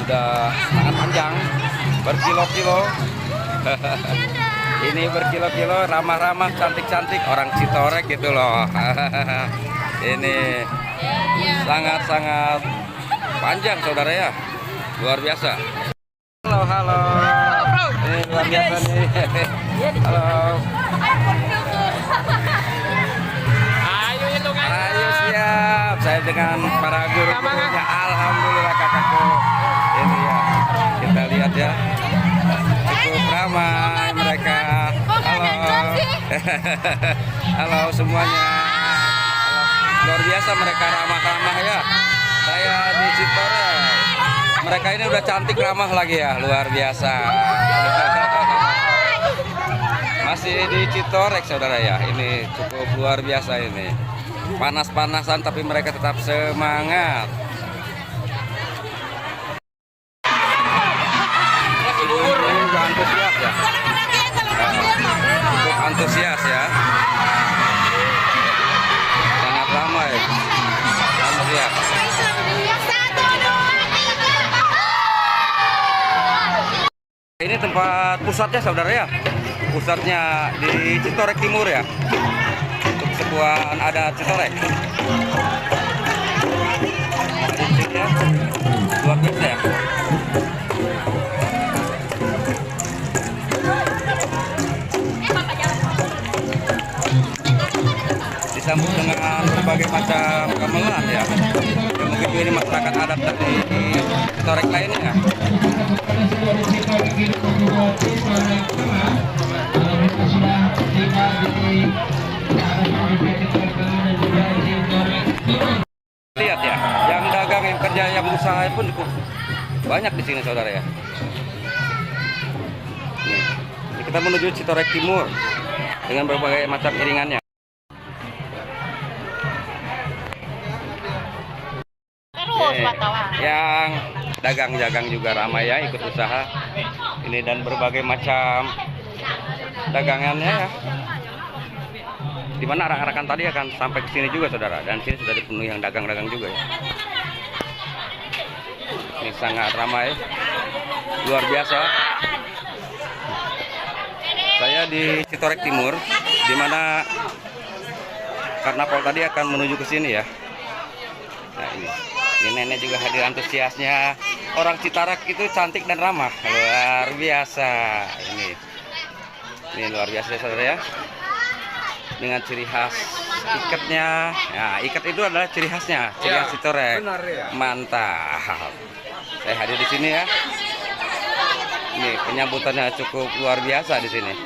Sudah sangat panjang, berkilo-kilo. Ini berkilo-kilo, ramah-ramah, cantik-cantik, orang Citorek gitu loh. Ini sangat-sangat panjang saudara ya, luar biasa. Halo. Ini luar biasa nih. Halo. Ayo siap. Saya dengan para guru-gurunya. Alhamdulillah kakakku. Ini ya, kita lihat ya. Cukup ramai mereka. Halo. Halo semuanya. Luar biasa mereka ramah-ramah ya. Saya di Citorek. Mereka ini udah cantik ramah lagi ya, luar biasa. Masih di Citorek saudara ya. Ini cukup luar biasa ini. Panas-panasan tapi mereka tetap semangat. Antusias ya, cukup antusias ya, sangat ramai, antusias. Ini tempat pusatnya saudara ya, pusatnya di Citorek Timur ya, untuk sebuah adat Citorek. Ada di sini ya, luar biasa ya. Disambut dengan berbagai macam gamelan ya. Ya mungkin ini masyarakat adat dari Citorek lainnya. Lihat ya, yang dagang, yang kerja, yang usaha pun cukup Banyak di sini saudara ya. Nih, ini kita menuju Citorek Timur dengan berbagai macam iringannya. Terus wartawan. Yang dagang-dagang juga ramai ya, ikut usaha ini dan berbagai macam dagangannya ya. Dimana arak-arakan tadi akan sampai ke sini juga saudara, dan sini sudah dipenuhi yang dagang-dagang juga ya. Ini sangat ramai, luar biasa. Saya di Citorek Timur, dimana karnaval tadi akan menuju ke sini ya. Nah ini nenek juga hadir antusiasnya. Orang Citorek itu cantik dan ramah, luar biasa. Ini luar biasa saudara ya. Dengan ciri khas ikatnya. Nah, ikat itu adalah ciri khasnya, ciri khas Citorek. Mantap. Saya hadir di sini ya. Ini penyambutannya cukup luar biasa di sini.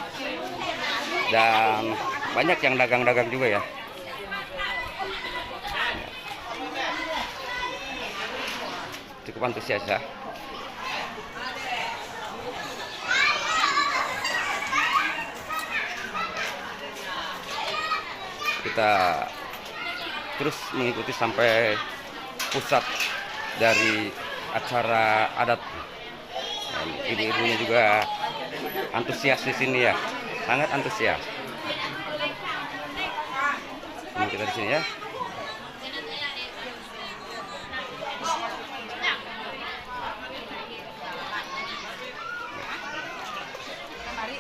Dan banyak yang dagang-dagang juga ya. Cukup antusias ya. Kita terus mengikuti sampai pusat dari acara adat. Dan ibu-ibunya juga antusias di sini ya, sangat antusias. Ini kita di sini ya.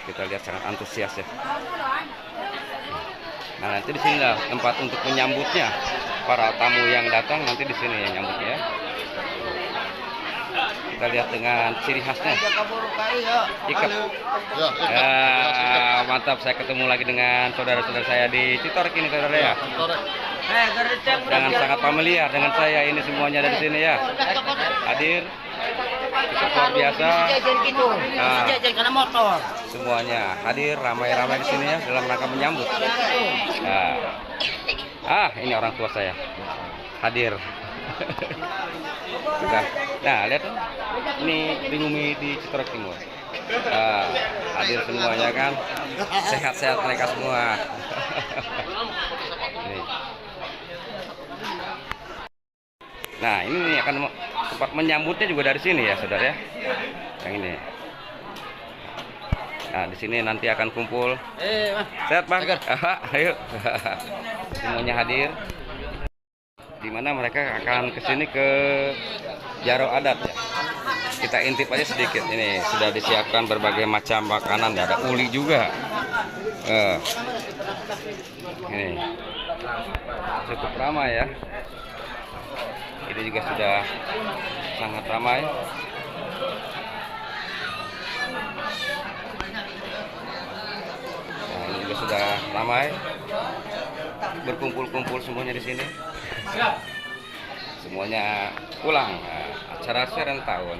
Kita lihat sangat antusias ya. Nah nanti di sini lah tempat untuk menyambutnya, para tamu yang datang nanti di sini ya nyambutnya ya. Kita lihat dengan ciri khasnya ikat. Ya, mantap, saya ketemu lagi dengan saudara-saudara saya di Citorek ini saudara ya. Dengan sangat familiar dengan saya, ini semuanya ada di sini ya. Hadir cukup luar biasa. Nah, semuanya hadir ramai-ramai di sini ya dalam rangka menyambut. Nah, ini orang tua saya hadir. Nah, lihat ini Bingumi di Citorek Timur. Hadir semuanya kan, sehat-sehat mereka semua. Nah, ini akan tempat menyambutnya juga dari sini ya, saudara ya. Yang ini. Nah, di sini nanti akan kumpul. Sehat, Bang? Ayo. Semuanya hadir. Di mana mereka akan ke sini ke Jaro Adat ya. Kita intip aja sedikit. Ini sudah disiapkan berbagai macam makanan, ada uli juga. Ini cukup ramai ya. Ini juga sudah sangat ramai. Nah, ini juga sudah ramai. Berkumpul-kumpul semuanya di sini. Semuanya pulang. Acara Serentahun tahun.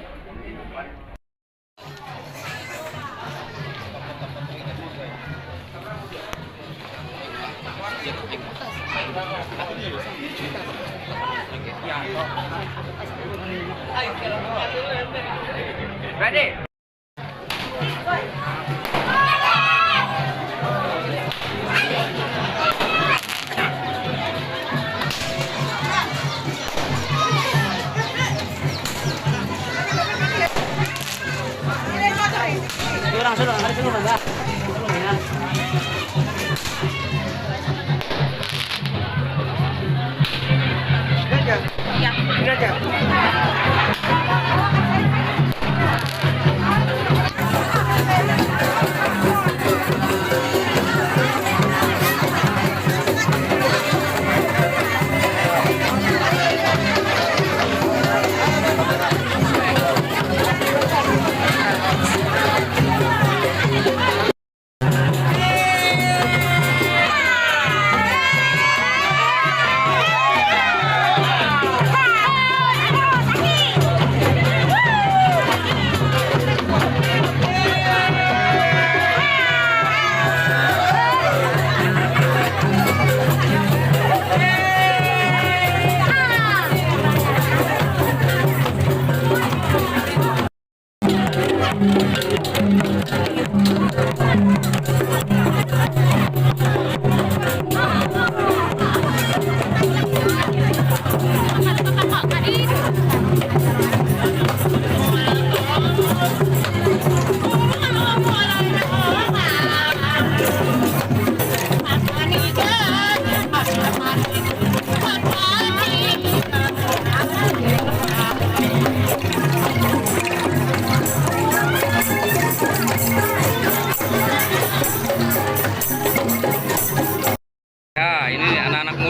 Ready?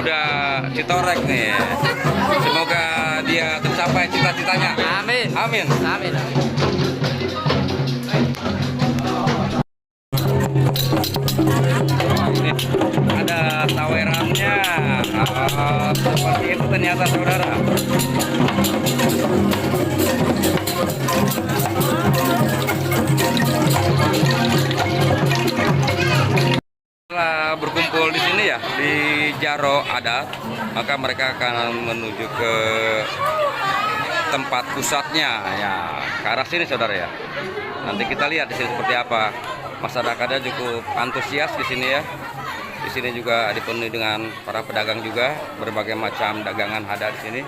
muda Citorek nih. Semoga dia tercapai cita-citanya. Amin. Amin. Amin. Ini ada sawerannya. Seperti itu ternyata saudara. Setelah berkumpul di sini ya, di Jaro adat, maka mereka akan menuju ke tempat pusatnya ya, ke arah sini saudara ya. Nanti kita lihat di sini seperti apa. Masyarakatnya cukup antusias di sini ya. Di sini juga dipenuhi dengan para pedagang juga, berbagai macam dagangan ada di sini.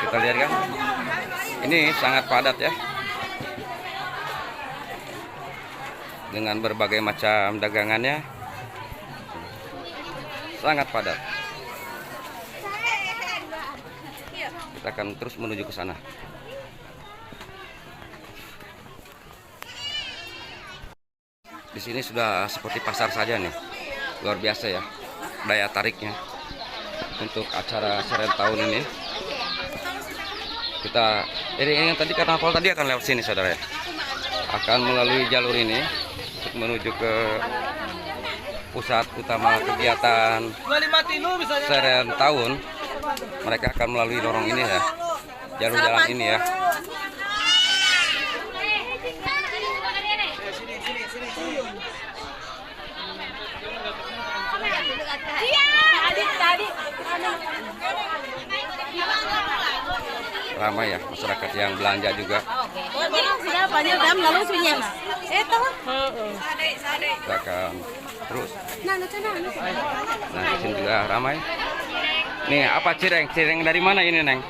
Kita lihat kan, ini sangat padat ya, dengan berbagai macam dagangannya, sangat padat. Kita akan terus menuju ke sana. Di sini sudah seperti pasar saja nih, luar biasa ya daya tariknya untuk acara Seren tahun ini. Ini yang tadi karnaval tadi akan lewat sini saudara ya, akan melalui jalur ini untuk menuju ke pusat utama kegiatan Seren tahun. Mereka akan melalui lorong ini ya, jalur jalan ini ya. Ramai ya masyarakat yang belanja juga. Kita akan terus. Nah, di sini juga ramai. Nih, apa cireng? Cireng dari mana ini, Neng?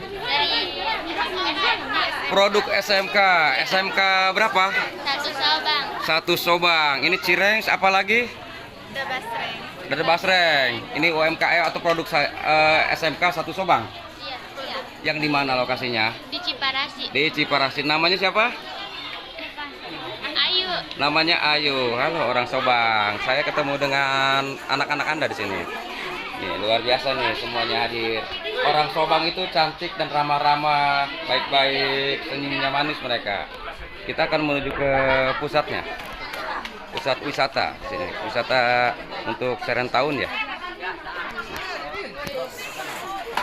Produk SMK. SMK berapa? 1 Sobang. 1 Sobang. Ini cireng, apa lagi? Basreng. Dari Basreng. Ini UMKM atau produk SMK 1 Sobang. Iya. Yang di mana lokasinya? Di Ciparasi. Di Ciparasi. Namanya siapa? Ayu. Namanya Ayu. Halo orang Sobang. Saya ketemu dengan anak-anak Anda di sini. Nih, luar biasa nih semuanya hadir. Orang Sobang itu cantik dan ramah-ramah, baik-baik, senyumnya manis mereka. Kita akan menuju ke pusatnya. Pusat wisata di sini. Wisata untuk Seren tahun ya.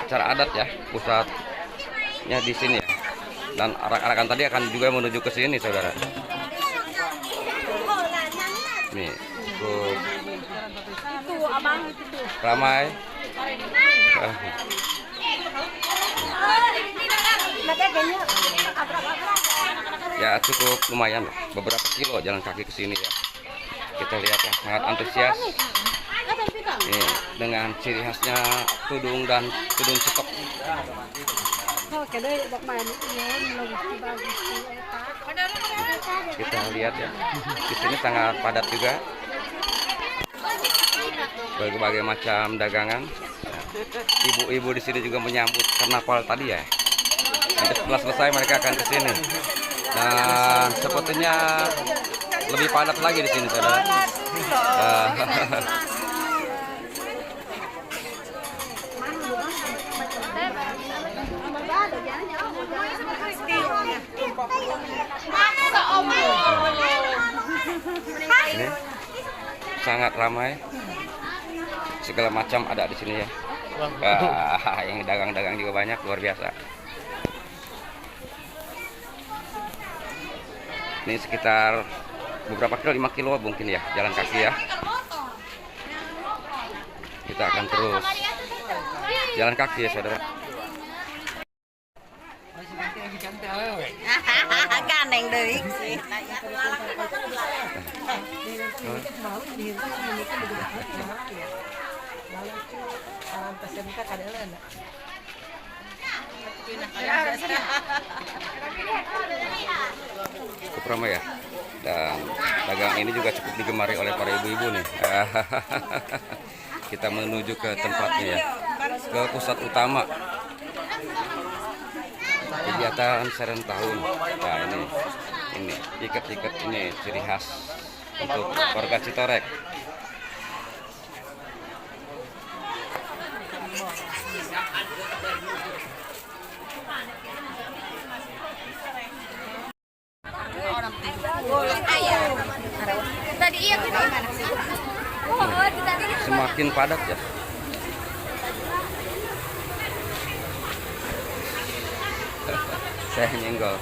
Acara adat ya, pusatnya di sini ya. Dan arak-arakan tadi akan juga menuju ke sini, saudara. Nih, cukup ramai. Ya cukup lumayan, beberapa kilo jalan kaki ke sini ya. Kita lihat ya, sangat antusias. Nih, dengan ciri khasnya tudung dan tudung cetok. Kita lihat ya, di sini sangat padat juga, berbagai macam dagangan. Ibu-ibu di sini juga menyambut karnaval tadi ya. Nanti setelah selesai mereka akan ke sini. Dan sepertinya lebih padat lagi di sini, saudara. Ini sangat ramai, segala macam ada di sini ya. Yang dagang-dagang juga banyak, luar biasa. Ini sekitar beberapa kilo, 5 kilo mungkin ya, jalan kaki ya. Kita akan terus jalan kaki ya, saudara. Ganeng deui sih. Cukup ramai ya, dan dagang ini juga cukup digemari oleh para ibu-ibu nih. Kita menuju ke tempatnya ya, ke pusat utama kegiatan Seren tahun. Nah ini ikat-ikat ini ciri khas untuk warga Citorek. makin padat ya. Saya nyenggol.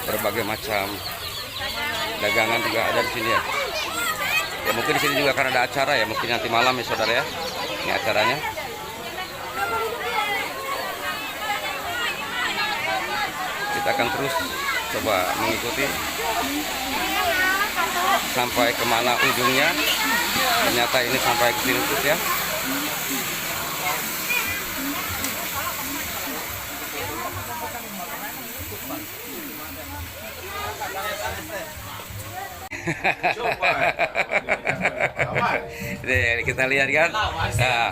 Berbagai macam dagangan juga ada di sini ya. Ya mungkin di sini juga karena ada acara ya, mungkin nanti malam ya saudara ya. Ini acaranya. Kita akan terus coba mengikuti sampai kemana ujungnya. Ternyata ini sampai ke sini terus ya. Nih, kita lihat kan. Nah,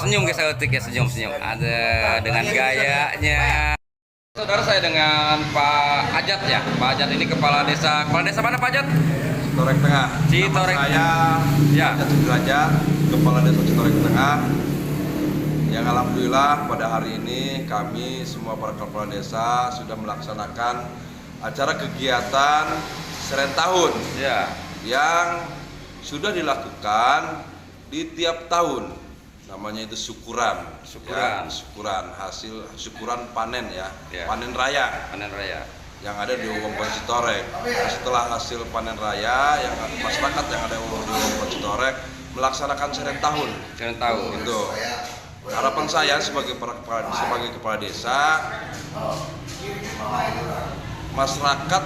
senyum guys, ya, senyum. Ada dengan gayanya. Saudara, saya dengan Pak Ajat ya. Pak Ajat ini kepala desa. Kepala desa mana Pak Ajat? Citorek Tengah. Citorek. Nama saya Ya. Ajat Sudrajat, kepala desa Citorek Tengah. Yang alhamdulillah pada hari ini kami semua para kepala desa sudah melaksanakan acara kegiatan Seren Tahun Ya. yang sudah dilakukan di tiap tahun. Namanya itu syukuran. Syukuran. Ya, syukuran syukuran panen ya. Ya. Panen raya Panen raya. yang ada di Wewengkon Citorek. Nah, setelah hasil panen raya, yang masyarakat yang ada di Wewengkon Citorek melaksanakan Seren Tahun. Kalian tahu. Itu. Harapan saya sebagai kepala desa, masyarakat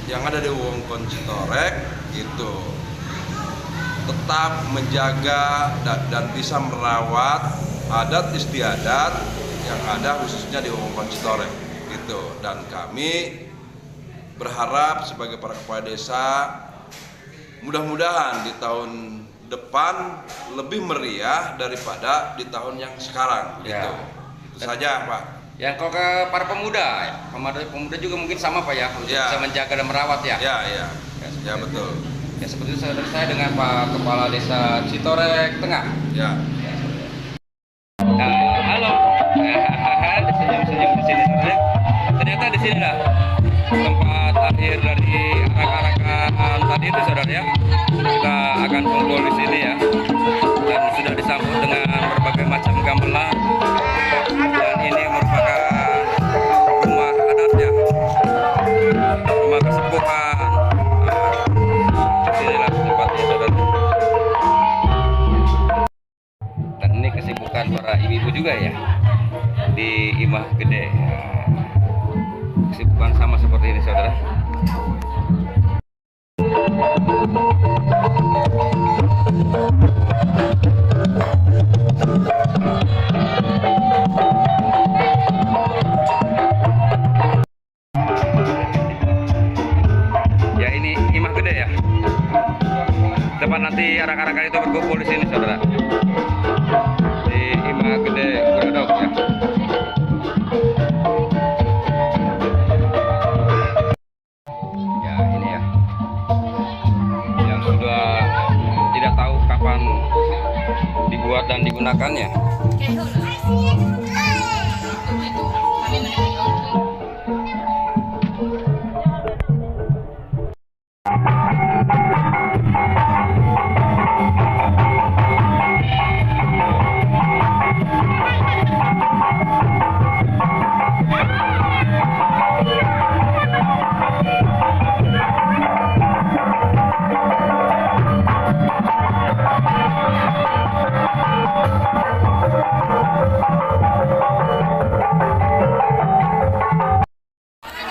yang ada di Wewengkon Citorek itu tetap menjaga dan bisa merawat adat istiadat yang ada khususnya di Wewengkon Citorek gitu. Dan kami berharap sebagai para kepala desa mudah-mudahan di tahun depan lebih meriah daripada di tahun yang sekarang gitu. Ya. Itu saja Pak. Yang kalau ke para pemuda pemuda juga mungkin sama Pak ya, untuk Ya. bisa menjaga dan merawat ya. Ya betul. Ya seperti itu saudara saya dengan Pak Kepala Desa Citorek Tengah. Ya. Nah, halo. Senyum di sini saudara. Ternyata di sini dah tempat akhir dari arak-arakan tadi itu saudara ya. Kita akan kumpul di sini ya. Dan sudah disambut dengan berbagai macam gamelan. Dan ini merupakan rumah adatnya, rumah kesepuhan. Inilah tempatnya saudara. Dan ini kesibukan para ibu-ibu juga ya di Imah Gede. Kesibukan sama seperti ini saudara. Ya ini Imah Gede ya. Tempat nanti arak-arakan itu berkumpul di sini saudara. Di Imah Gede Gudodok ya. Ya ini ya. Yang sudah tidak tahu kapan dibuat dan digunakannya.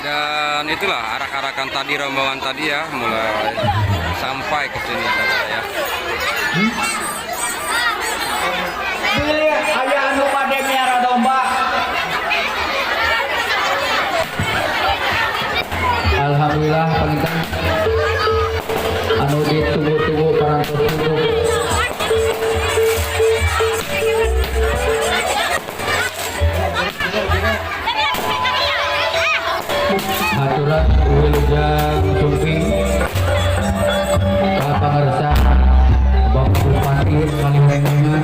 Dan itulah arak-arakan tadi, rombongan tadi ya, mulai sampai ke sini saudara ya. Aya anu pade miara domba. Alhamdulillah pengintan anu ditunggu-tunggu parantos tunggu. Haturan wilujeng sumping ka pangarsa Bapak Bupati Kaliwengan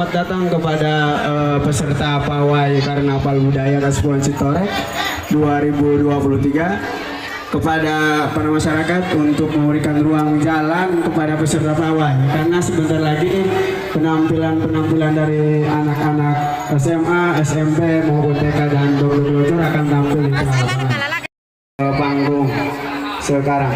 selamat datang kepada peserta pawai Karnaval Budaya Kasepuhan Citorek 2023. Kepada para masyarakat untuk memberikan ruang jalan kepada peserta pawai, karena sebentar lagi penampilan dari anak-anak SMA, SMP maupun TK dan dokter akan tampil di tengah panggung sekarang.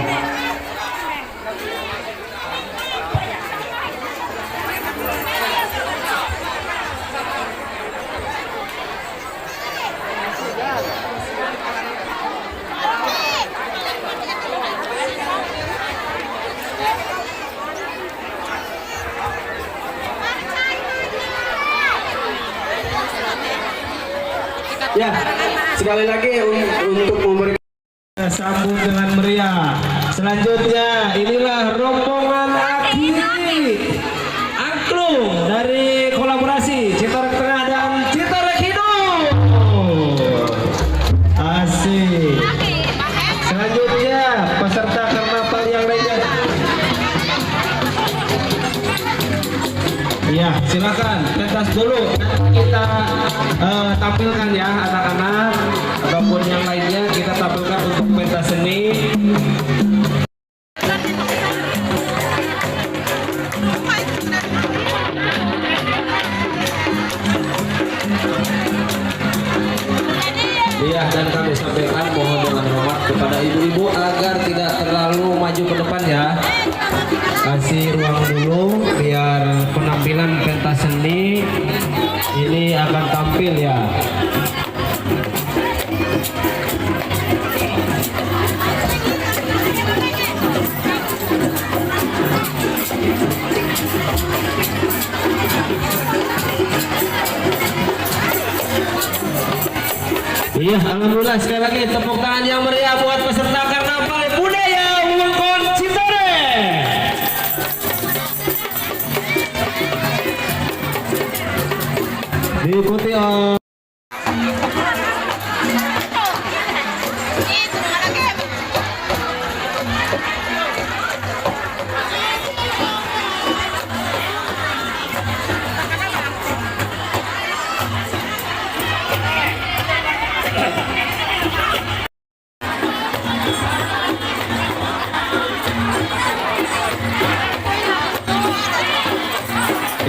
Ya, sekali lagi untuk memberikan sambut dengan meriah. Selanjutnya inilah rombongan Aki Angklung dari kolaborasi Citorek Tengah dan Citorek Kidul. Asik. Selanjutnya peserta karnaval yang lainnya. Ya, silakan pentas dulu. Kita tampilkan ya anak-anak ataupun yang lainnya, kita tampilkan untuk pentas seni. Iya, dan kami sampaikan mohon dengan hormat kepada ibu-ibu agar tidak terlalu maju ke depan ya. Kasih ruang dulu biar penampilan pentas seni ini akan tampil ya. Iya, alhamdulillah, sekali lagi tepuk tangan yang meriah buat peserta Karnaval Budaya Wewengkon Citorek. Diikuti oleh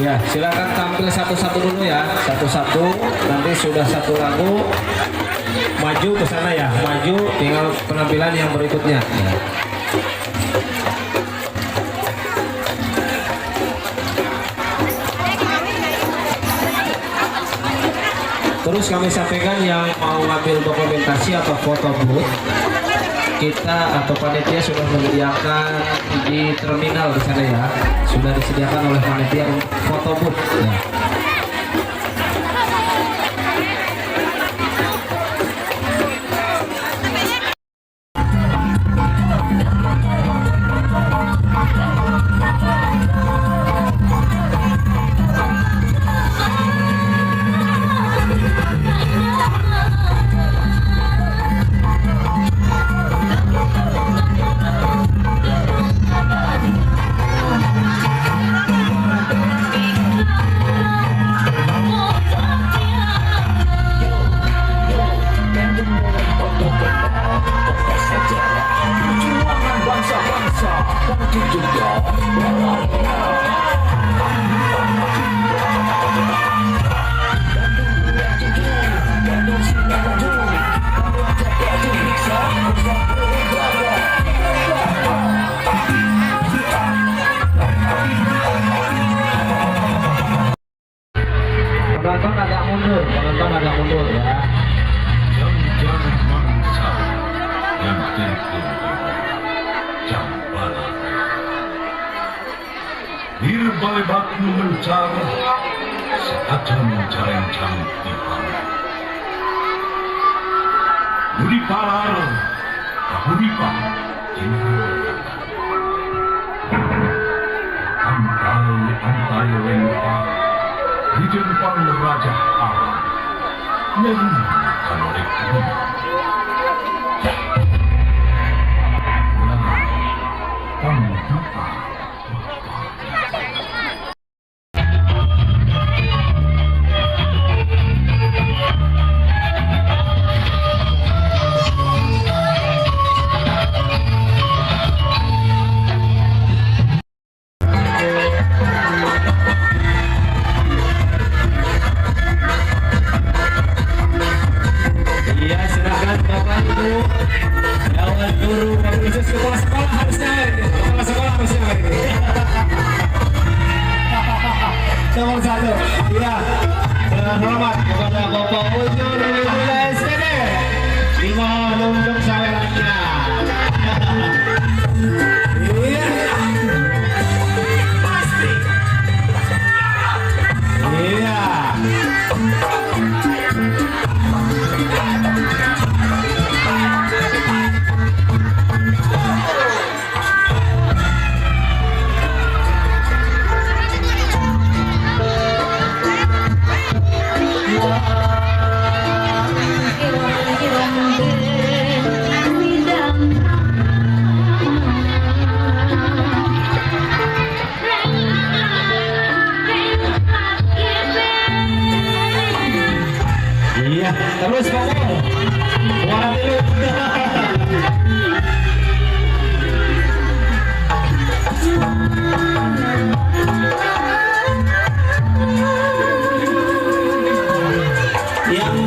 ya, silakan tampil satu-satu dulu ya, satu-satu. Nanti sudah satu lagu maju ke sana ya, maju tinggal penampilan yang berikutnya. Terus kami sampaikan yang mau ngambil dokumentasi atau foto booth, kita atau panitia sudah menyediakan di terminal di sana ya, sudah disediakan oleh panitia untuk foto booth ya. Penonton agak mundur ya. Nirbalibat mencari setajam jarencang Tuhan. Budi palar, kahuripan, antai lengkap, di depan Raja Allah, yang kanorik dunia. Kami selamat kepada Bapak Ujur Widula SPD di Lumdung Sawelannya. Iya. Iya. Iya, terus ngomong. Warna dulu. Yang